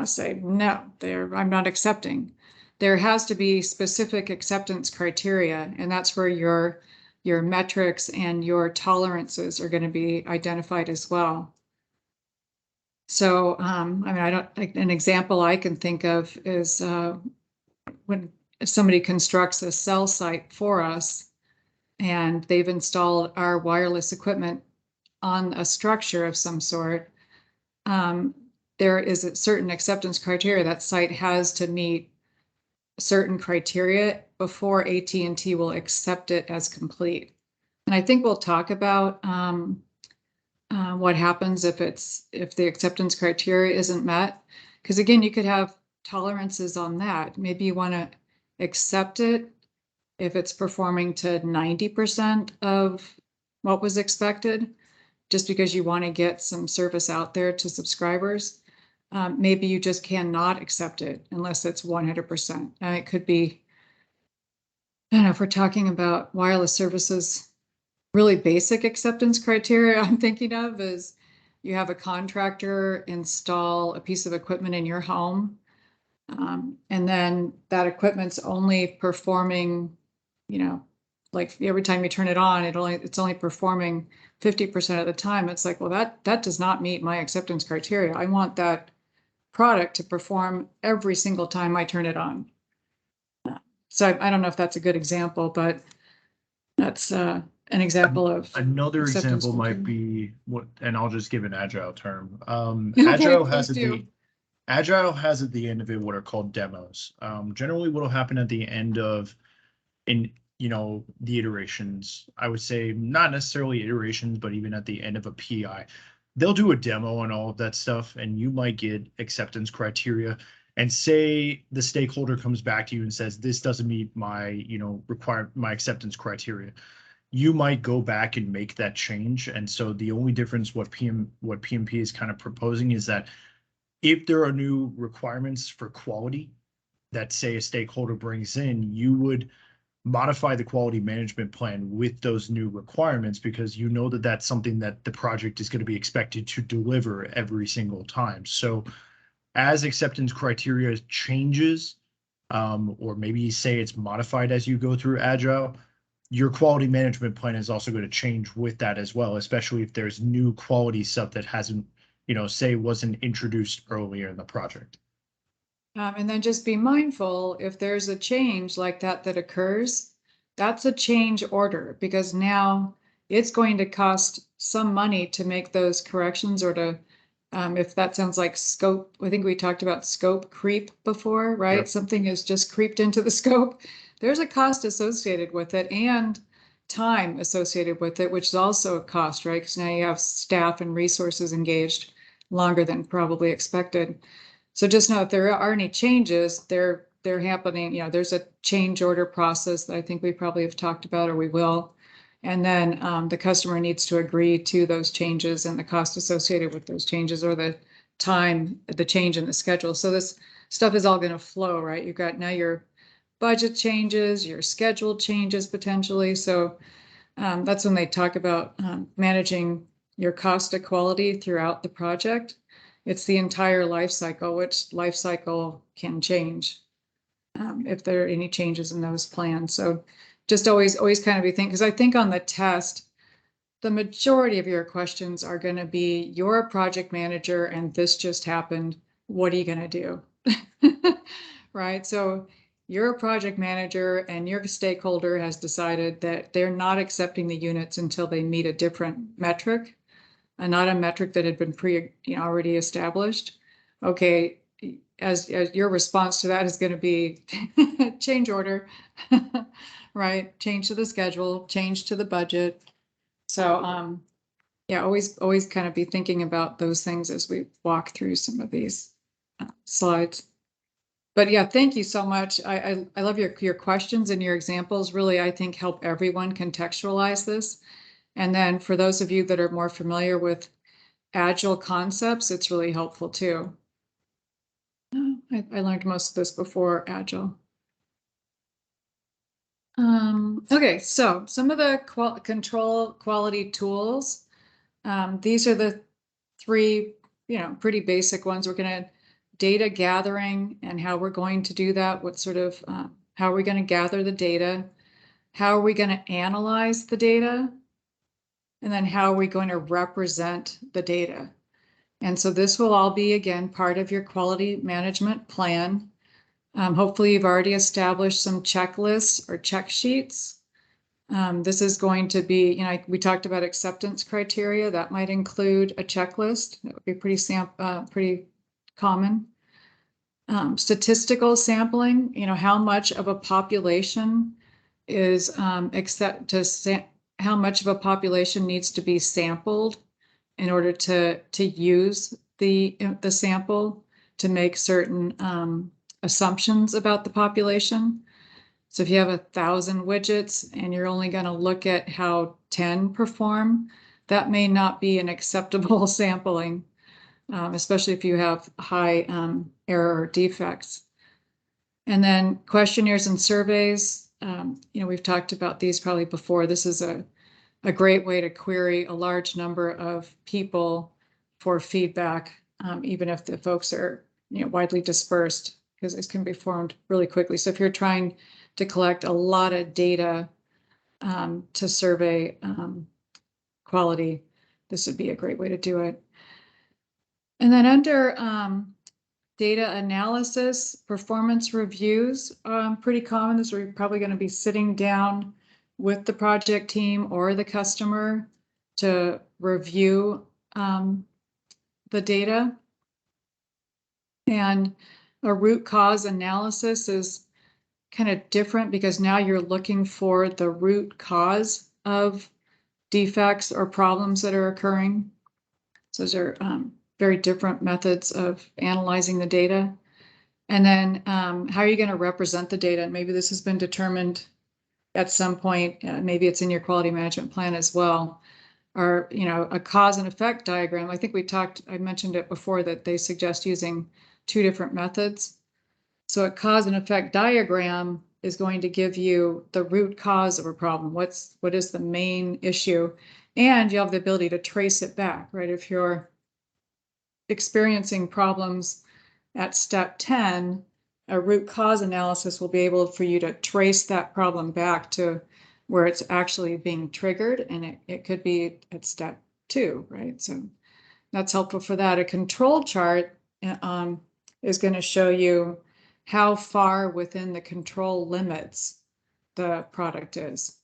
say, no, I'm not accepting. There has to be specific acceptance criteria, and that's where your metrics and your tolerances are going to be identified as well. So, an example I can think of is when somebody constructs a cell site for us and they've installed our wireless equipment on a structure of some sort, there is a certain acceptance criteria. That site has to meet certain criteria before AT&T will accept it as complete. And I think we'll talk about what happens if the acceptance criteria isn't met. Because again, you could have tolerances on that. Maybe you want to accept it if it's performing to 90% of what was expected, just because you want to get some service out there to subscribers. Maybe you just cannot accept it unless it's 100%. And it could be, I don't know, if we're talking about wireless services, really basic acceptance criteria I'm thinking of is you have a contractor install a piece of equipment in your home, and then that equipment's only performing, like every time you turn it on, it's only performing 50% of the time. It's like, well, that does not meet my acceptance criteria. I want that product to perform every single time I turn it on. So I don't know if that's a good example, but that's an example of Another acceptance example might criteria. be what, and I'll just give an agile term. Okay, Agile please do. Agile has at the end of it what are called demos. Generally, what will happen at the end of the iterations, I would say not necessarily iterations, but even at the end of a PI, they'll do a demo on all of that stuff, and you might get acceptance criteria. And say the stakeholder comes back to you and says, this doesn't meet my, my acceptance criteria. You might go back and make that change. And so the only difference what PMP is kind of proposing is that if there are new requirements for quality that say a stakeholder brings in, you would modify the quality management plan with those new requirements, because you know that that's something that the project is going to be expected to deliver every single time. So as acceptance criteria changes, or maybe you say it's modified as you go through Agile, your quality management plan is also going to change with that as well, especially if there's new quality stuff that hasn't, say wasn't introduced earlier in the project. And then just be mindful if there's a change like that occurs, that's a change order, because now it's going to cost some money to make those corrections, or to, if that sounds like scope, I think we talked about scope creep before, right? Yep. Something has just creeped into the scope. There's a cost associated with it and time associated with it, which is also a cost, right? Because now you have staff and resources engaged longer than probably expected. So just know if there are any changes, they're happening. There's a change order process that I think we probably have talked about, or we will. And then the customer needs to agree to those changes and the cost associated with those changes, or the time, the change in the schedule. So this stuff is all going to flow, right? You've got now your budget changes, your schedule changes potentially. So that's when they talk about managing your cost of quality throughout the project. It's the entire life cycle, which life cycle can change if there are any changes in those plans. So just always kind of be thinking, because I think on the test, the majority of your questions are going to be, you're a project manager and this just happened. What are you going to do? Right? So you're a project manager and your stakeholder has decided that they're not accepting the units until they meet a different metric, and not a metric that had been already established. Okay, as your response to that is going to be change order, right? Change to the schedule, change to the budget. So yeah, always kind of be thinking about those things as we walk through some of these slides. But yeah, thank you so much. I love your questions and your examples. Really, I think help everyone contextualize this. And then for those of you that are more familiar with Agile concepts, it's really helpful too. I learned most of this before Agile. Okay, so some of the control quality tools. These are the three, pretty basic ones. We're going to data gathering and how we're going to do that. What sort of, how are we going to gather the data? How are we going to analyze the data? And then how are we going to represent the data? And so this will all be, again, part of your quality management plan. Hopefully you've already established some checklists or check sheets. This is going to be, we talked about acceptance criteria. That might include a checklist. That would be pretty common. Statistical sampling, how much of a population is how much of a population needs to be sampled in order to use the sample to make certain assumptions about the population. So if you have 1,000 widgets and you're only going to look at how 10 perform, that may not be an acceptable sampling, especially if you have high error or defects. And then questionnaires and surveys, we've talked about these probably before. This is a great way to query a large number of people for feedback, even if the folks are widely dispersed, because this can be formed really quickly. So if you're trying to collect a lot of data to survey quality, this would be a great way to do it. And then under data analysis, performance reviews, pretty common. This we're probably going to be sitting down with the project team or the customer to review the data. And a root cause analysis is kind of different because now you're looking for the root cause of defects or problems that are occurring. So those are very different methods of analyzing the data. And then how are you going to represent the data? And maybe this has been determined at some point, maybe it's in your quality management plan as well, or, you know, a cause and effect diagram. I think I mentioned it before that they suggest using 2 different methods. So a cause and effect diagram is going to give you the root cause of a problem. What is the main issue? And you have the ability to trace it back, right? If you're experiencing problems at step 10, a root cause analysis will be able for you to trace that problem back to where it's actually being triggered, and it could be at step 2, right? So that's helpful for that. A control chart is going to show you how far within the control limits the product is.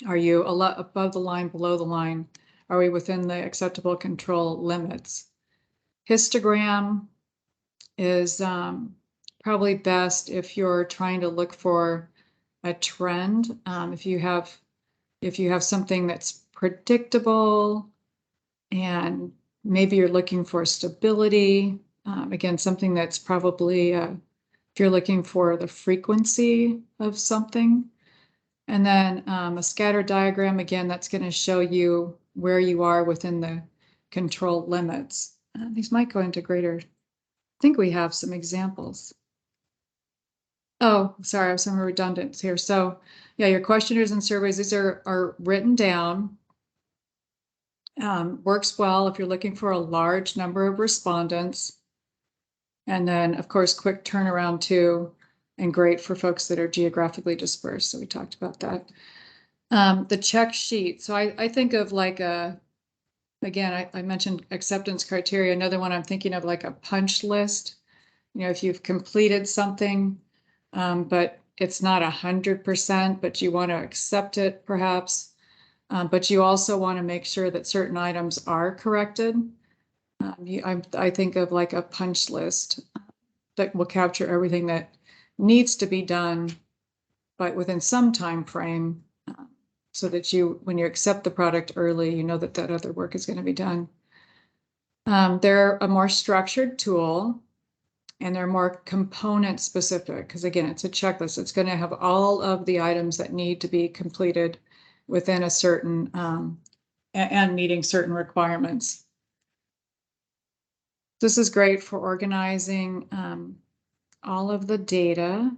Are you a lot above the line, below the line? Are we within the acceptable control limits? Histogram is probably best if you're trying to look for a trend. If you have something that's predictable and maybe you're looking for stability, again, something that's probably, if you're looking for the frequency of something. And then a scatter diagram, again, that's going to show you where you are within the control limits. These might go into greater, I think we have some examples. Oh, sorry, I have some redundants here. So yeah, your questionnaires and surveys, these are written down. Works well if you're looking for a large number of respondents. And then, of course, quick turnaround too, and great for folks that are geographically dispersed. So we talked about that. The check sheet. So I think of like again, I mentioned acceptance criteria. Another one I'm thinking of like a punch list. You know, if you've completed something, but it's not 100%, but you want to accept it perhaps. But you also want to make sure that certain items are corrected. I think of like a punch list that will capture everything that needs to be done, but within some time frame, so that when you accept the product early, you know that that other work is going to be done. They're a more structured tool, and they're more component specific because, again, it's a checklist. It's going to have all of the items that need to be completed within a certain and meeting certain requirements. This is great for organizing all of the data.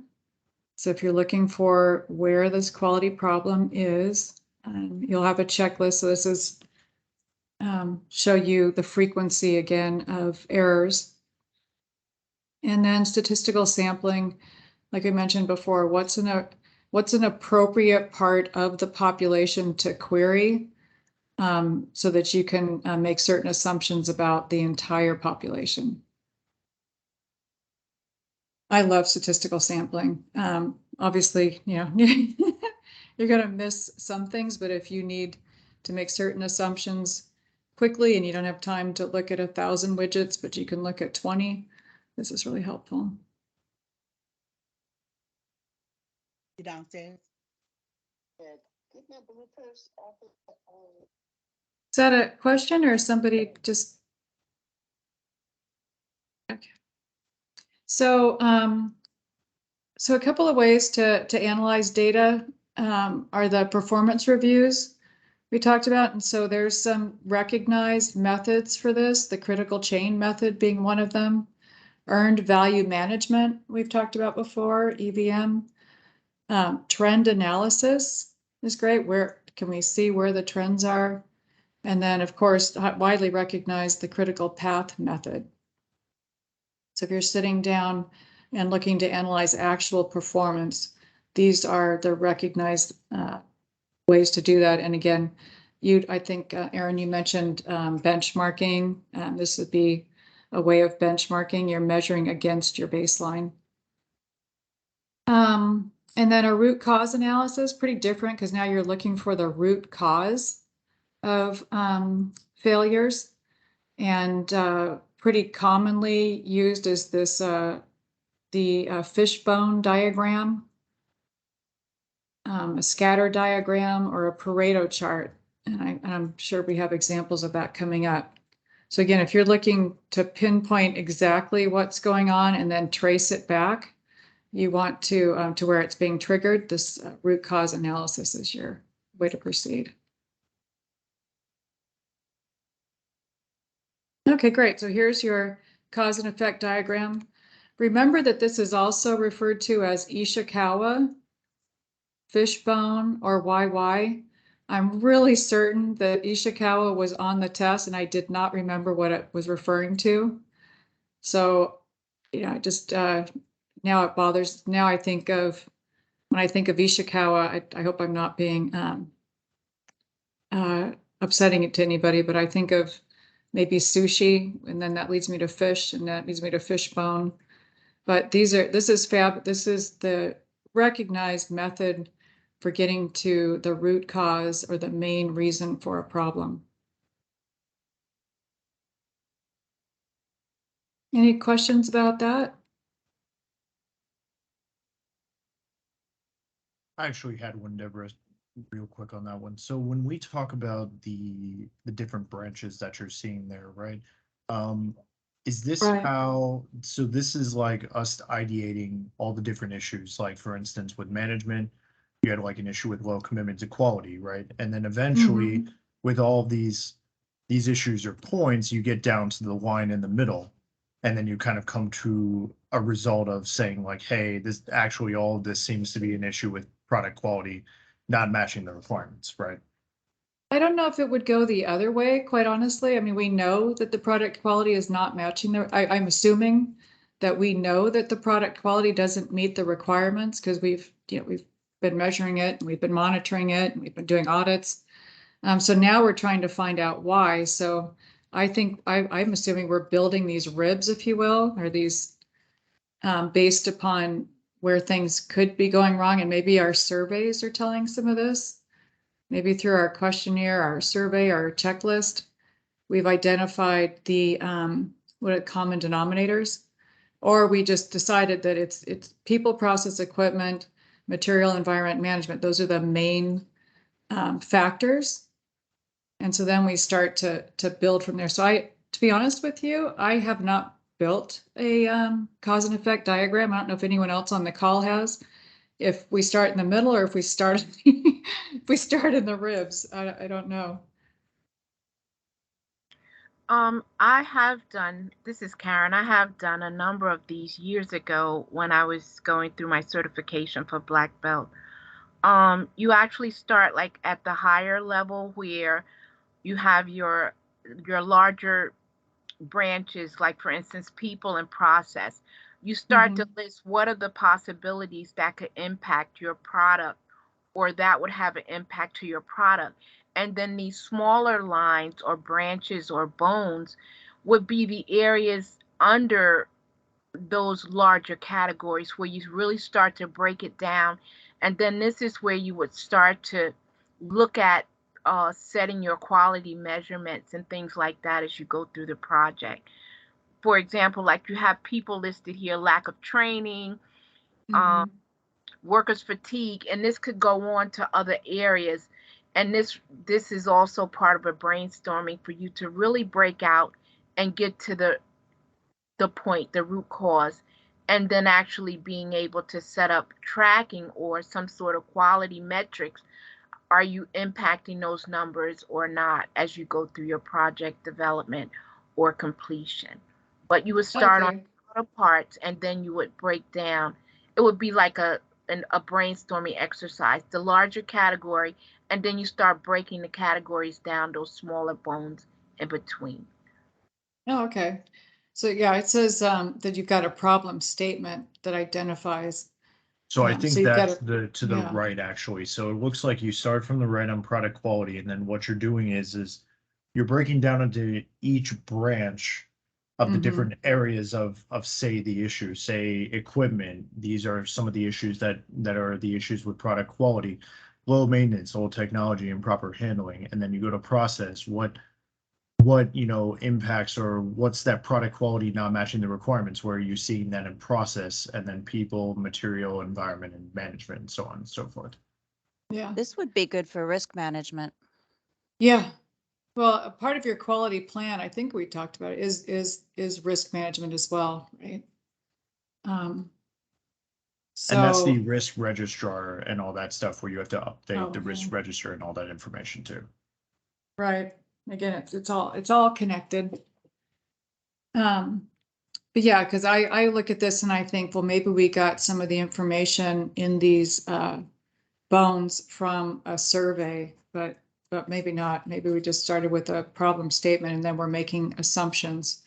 So if you're looking for where this quality problem is, you'll have a checklist. So this is show you the frequency again of errors. And then statistical sampling, like I mentioned before, what's an appropriate part of the population to query, so that you can make certain assumptions about the entire population. I love statistical sampling. Obviously, you know, you're going to miss some things, but if you need to make certain assumptions quickly and you don't have time to look at 1,000 widgets, but you can look at 20, this is really helpful. Downstairs. Is that a question or somebody just? Okay. So, so a couple of ways to analyze data are the performance reviews we talked about. And so there's some recognized methods for this, the critical chain method being one of them. Earned value management, we've talked about before, EVM. Trend analysis is great. Where can we see where the trends are? And then, of course, widely recognized the critical path method. So if you're sitting down and looking to analyze actual performance, these are the recognized ways to do that. And again, I think, Aaron, you mentioned benchmarking. This would be a way of benchmarking. You're measuring against your baseline. And then a root cause analysis, pretty different because now you're looking for the root cause of failures. And pretty commonly used is this the fishbone diagram, a scatter diagram, or a Pareto chart. And I'm sure we have examples of that coming up. So again, if you're looking to pinpoint exactly what's going on and then trace it back, you want to where it's being triggered, this root cause analysis is your way to proceed. Okay, great. So here's your cause and effect diagram. Remember that this is also referred to as Ishikawa, fishbone, or YY. I'm really certain that Ishikawa was on the test and I did not remember what it was referring to. So, just now it bothers. Now I think of, when I think of Ishikawa, I hope I'm not being upsetting it to anybody, but I think of maybe sushi, and then that leads me to fish, and that leads me to fishbone. But this is the recognized method for getting to the root cause or the main reason for a problem. Any questions about that? I actually had one, Deborah, real quick on that one. So when we talk about the different branches that you're seeing there, right? Is this Right. how, so this is like us ideating all the different issues, like for instance, with management, you had like an issue with low commitment to quality, right? And then eventually with all these issues or points, you get down to the line in the middle. And then you kind of come to a result of saying like, hey, this actually, all of this seems to be an issue with product quality not matching the requirements, right? I don't know if it would go the other way, quite honestly. I mean, we know that the product quality is not matching I'm assuming that we know that the product quality doesn't meet the requirements because we've been measuring it, and we've been monitoring it, and we've been doing audits. So now we're trying to find out why. So I think I'm assuming we're building these ribs, if you will, or these based upon where things could be going wrong, and maybe our surveys are telling some of this. Maybe through our questionnaire, our survey, our checklist, we've identified the what are common denominators, or we just decided that it's people, process, equipment, material, environment, management. Those are the main factors, and so then we start to build from there. So to be honest with you, I have not built a cause and effect diagram. I don't know if anyone else on the call has. If we start in the middle or if we start if we start in the ribs, I don't know. I have done, this is Karen, I have done a number of these years ago when I was going through my certification for Black Belt. You actually start like at the higher level where you have your larger branches, like for instance, people and process. You start to list what are the possibilities that could impact your product or that would have an impact to your product. And then these smaller lines or branches or bones would be the areas under those larger categories where you really start to break it down. And then this is where you would start to look at setting your quality measurements and things like that as you go through the project. For example, like you have people listed here, lack of training, workers fatigue, and this could go on to other areas. And this is also part of a brainstorming for you to really break out and get to the point, the root cause, and then actually being able to set up tracking or some sort of quality metrics. Are you impacting those numbers or not as you go through your project development or completion? But you would start on other parts and then you would break down. It would be like a brainstorming exercise, the larger category, and then you start breaking the categories down, those smaller bones in between. Oh, okay. So yeah, it says that you've got a problem statement that identifies. So I think so you've got that's to the yeah. right, actually. So it looks like you start from the right on product quality, and then what you're doing is you're breaking down into each branch of the Mhm. different areas of say the issue, say equipment. These are some of the issues that are the issues with product quality, low maintenance, old technology, and proper handling. And then you go to process, what impacts, or what's that product quality not matching the requirements, where you're seeing that in process, and then people, material, environment, and management, and so on and so forth. Yeah. This would be good for risk management. Yeah. Well, a part of your quality plan, I think we talked about it, is risk management as well, right? And that's the So, risk registrar and all that stuff, where you have to update Oh, the risk yeah. register and all that information too. right. Again, it's all connected. But yeah, because I look at this and I think, well, maybe we got some of the information in these bones from a survey, but maybe not. Maybe we just started with a problem statement and then we're making assumptions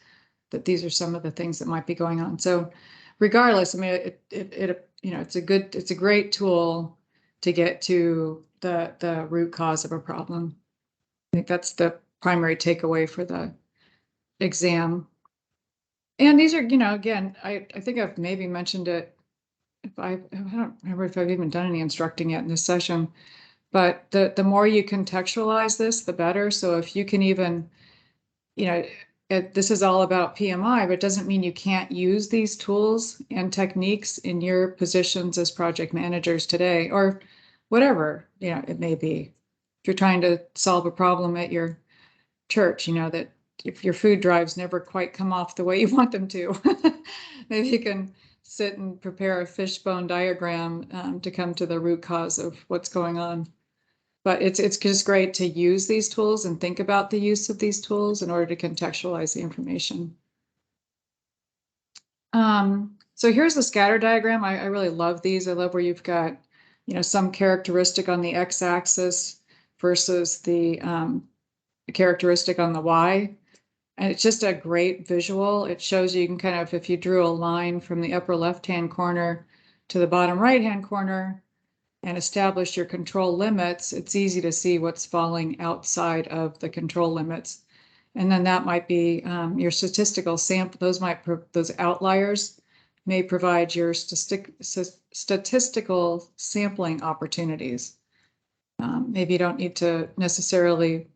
that these are some of the things that might be going on. So regardless, I mean, it's a great tool to get to the root cause of a problem. I think that's the primary takeaway for the exam. And these are, again, I think I've maybe mentioned it. I don't remember if I've even done any instructing yet in this session, but the more you contextualize this, the better. So if you can even, this is all about PMI, but it doesn't mean you can't use these tools and techniques in your positions as project managers today, or whatever, it may be. If you're trying to solve a problem at your church, that if your food drives never quite come off the way you want them to, maybe you can sit and prepare a fishbone diagram to come to the root cause of what's going on. But it's just great to use these tools and think about the use of these tools in order to contextualize the information. So here's the scatter diagram. I really love these. I love where you've got, some characteristic on the x-axis versus the characteristic on the y. And it's just a great visual. It shows you can kind of, if you drew a line from the upper left-hand corner to the bottom right-hand corner and establish your control limits, it's easy to see what's falling outside of the control limits. And then that might be your statistical sample. Those outliers may provide your statistical sampling opportunities. Maybe you don't need to necessarily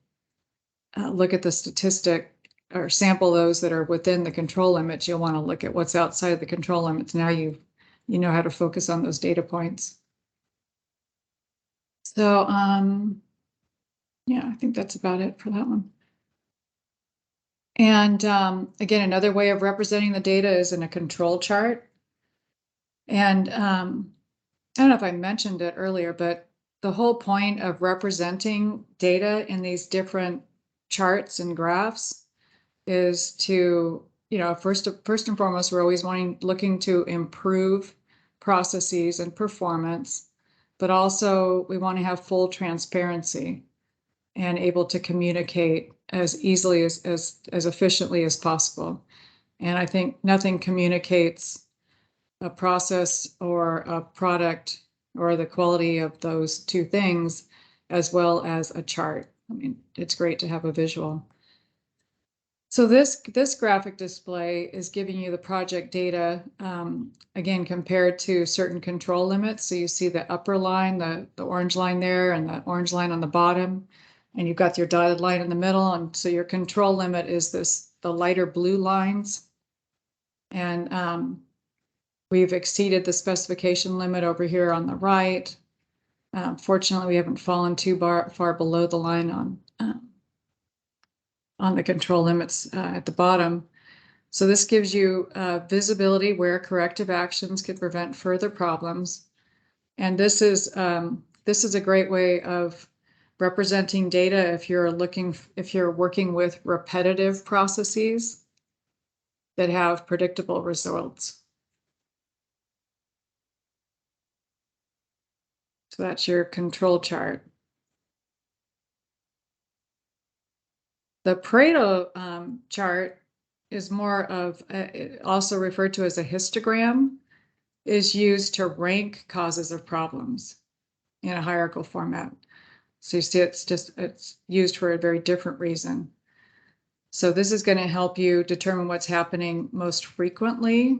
look at the statistic or sample those that are within the control limits. You'll want to look at what's outside the control limits. Now you know how to focus on those data points. So yeah, I think that's about it for that one. And again, another way of representing the data is in a control chart. And I don't know if I mentioned it earlier, but the whole point of representing data in these different charts and graphs is to, first and foremost, we're always looking to improve processes and performance, but also we want to have full transparency and able to communicate as easily as efficiently as possible. And I think nothing communicates a process or a product or the quality of those two things as well as a chart. I mean, it's great to have a visual. So this graphic display is giving you the project data, again, compared to certain control limits. So you see the upper line, the orange line there, and the orange line on the bottom, and you've got your dotted line in the middle. And so your control limit is the lighter blue lines. And we've exceeded the specification limit over here on the right. Fortunately, we haven't fallen too far below the line on the control limits at the bottom. So this gives you visibility where corrective actions could prevent further problems. And this is a great way of representing data if you're working with repetitive processes that have predictable results. So that's your control chart. The Pareto chart is more of, also referred to as a histogram, is used to rank causes of problems in a hierarchical format. So you see it's used for a very different reason. So this is going to help you determine what's happening most frequently,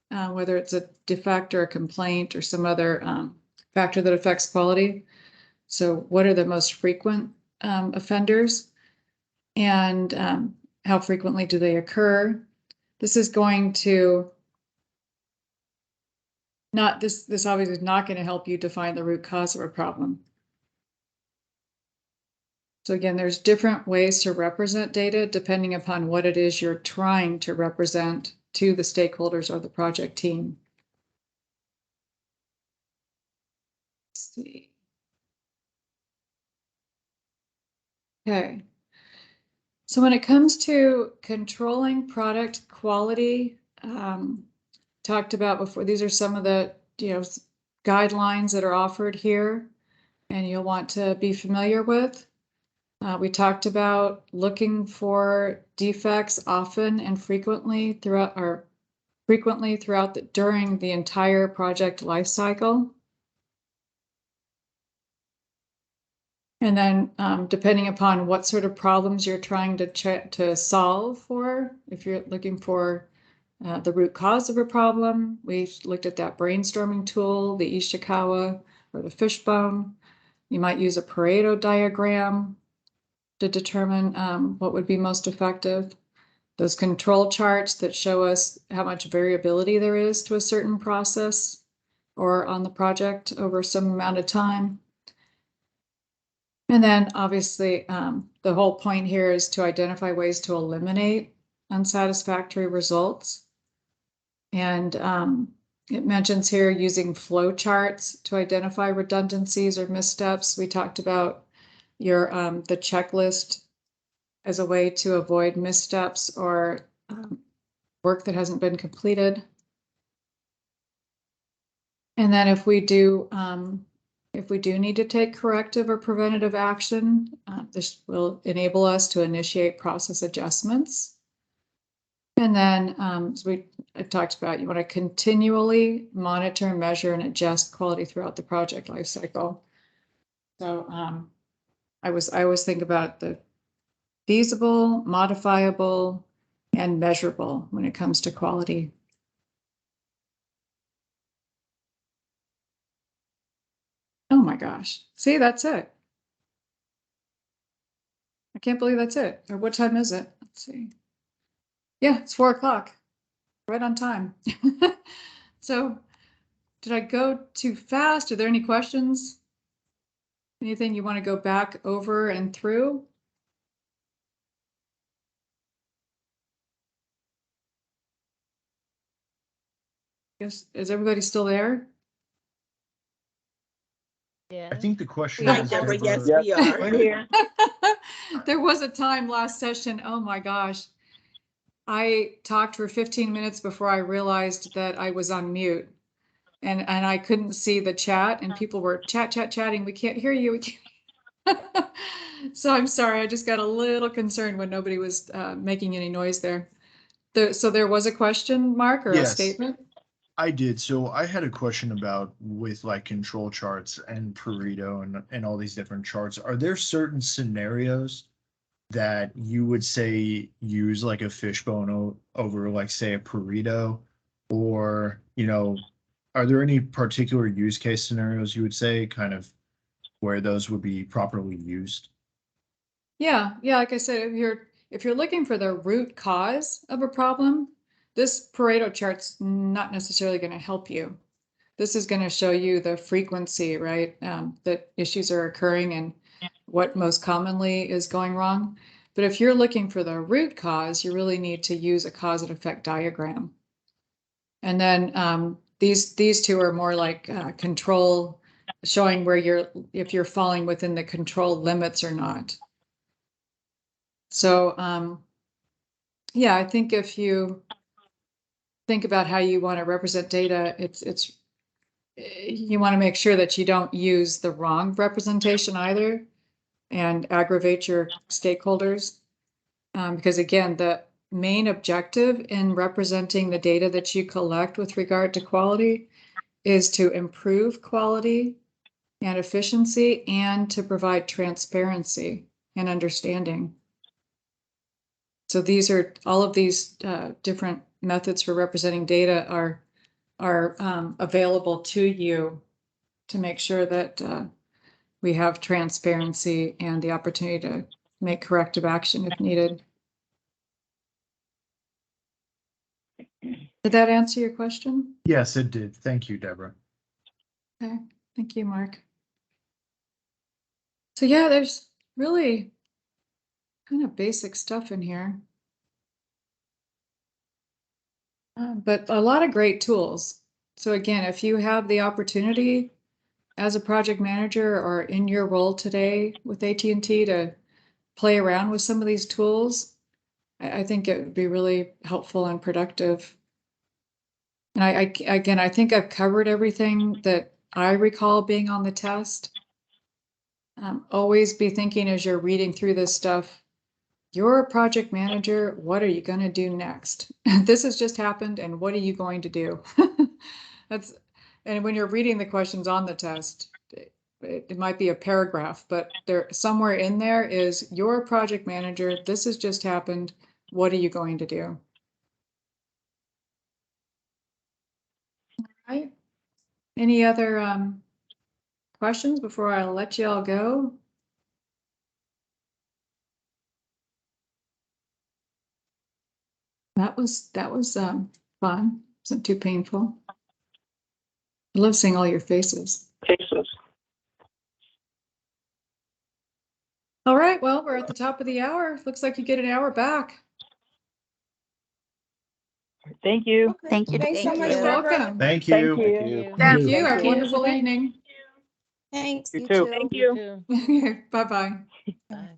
whether it's a defect or a complaint or some other factor that affects quality. So what are the most frequent offenders, and how frequently do they occur? This is going to not, this obviously is not going to help you define the root cause of a problem. So again, there's different ways to represent data depending upon what it is you're trying to represent to the stakeholders or the project team. Let's see. Okay. So when it comes to controlling product quality, talked about before, these are some of the guidelines that are offered here, and you'll want to be familiar with. We talked about looking for defects often and frequently throughout, during the entire project life cycle. And then depending upon what sort of problems you're trying to solve for, if you're looking for the root cause of a problem, we looked at that brainstorming tool, the Ishikawa or the fishbone. You might use a Pareto diagram to determine what would be most effective. Those control charts that show us how much variability there is to a certain process or on the project over some amount of time. And then obviously the whole point here is to identify ways to eliminate unsatisfactory results. And it mentions here using flow charts to identify redundancies or missteps. We talked about the checklist as a way to avoid missteps or work that hasn't been completed. And then if we do need to take corrective or preventative action, this will enable us to initiate process adjustments. And then as I talked about, you want to continually monitor, measure, and adjust quality throughout the project lifecycle. So I always think about the feasible, modifiable, and measurable when it comes to quality. Oh my gosh. See, that's it. I can't believe that's it. Or what time is it? Let's see. Yeah, it's 4 o'clock. Right on time. So did I go too fast? Are there any questions? Anything you want to go back over and through? Yes, is everybody still there? Yeah. I think the question Hi, is Deborah. over. Yes, Yep. we are. We're here. There was a time last session, oh my gosh. I talked for 15 minutes before I realized that I was on mute. And I couldn't see the chat, and people were chatting. We can't hear you. We can't. So I'm sorry. I just got a little concerned when nobody was making any noise there. So there was a question mark or a Yes. statement? I did. So I had a question about with like control charts and Pareto and all these different charts. Are there certain scenarios that you would say use like a fishbone over like say a Pareto, or are there any particular use case scenarios you would say kind of where those would be properly used? Yeah. Like I said, if you're looking for the root cause of a problem, this Pareto chart's not necessarily going to help you. This is going to show you the frequency, right? That issues are occurring and what most commonly is going wrong. But if you're looking for the root cause, you really need to use a cause and effect diagram. And then these two are more like control, showing where if you're falling within the control limits or not. So yeah, I think if you think about how you want to represent data, you want to make sure that you don't use the wrong representation either and aggravate your stakeholders. Because again, the main objective in representing the data that you collect with regard to quality is to improve quality and efficiency and to provide transparency and understanding. So these are, all of these different methods for representing data are available to you to make sure that we have transparency and the opportunity to make corrective action if needed. Did that answer your question? Yes, it did. Thank you, Deborah. Okay, thank you, Mark. So yeah, there's really kind of basic stuff in here. But a lot of great tools. So again, if you have the opportunity as a project manager or in your role today with AT&T to play around with some of these tools, I think it would be really helpful and productive. And again, I think I've covered everything that I recall being on the test. Always be thinking as you're reading through this stuff, you're a project manager, what are you going to do next? This has just happened, and what are you going to do? And when you're reading the questions on the test, it might be a paragraph, but there somewhere in there is, you're a project manager, this has just happened, what are you going to do? All right. Any other questions before I let you all go? That was fun. Wasn't too painful. I love seeing all your faces. Cases. All right, well, we're at the top of the hour. Looks like you get an hour back. Thank you. Okay, Thank you. Thanks so Thank much, you. You're Deborah. welcome. Thank Thank you. you. Thank you. Thank you. Thank Have a you. wonderful evening. Thanks. You too. Thank you. Bye-bye. Bye.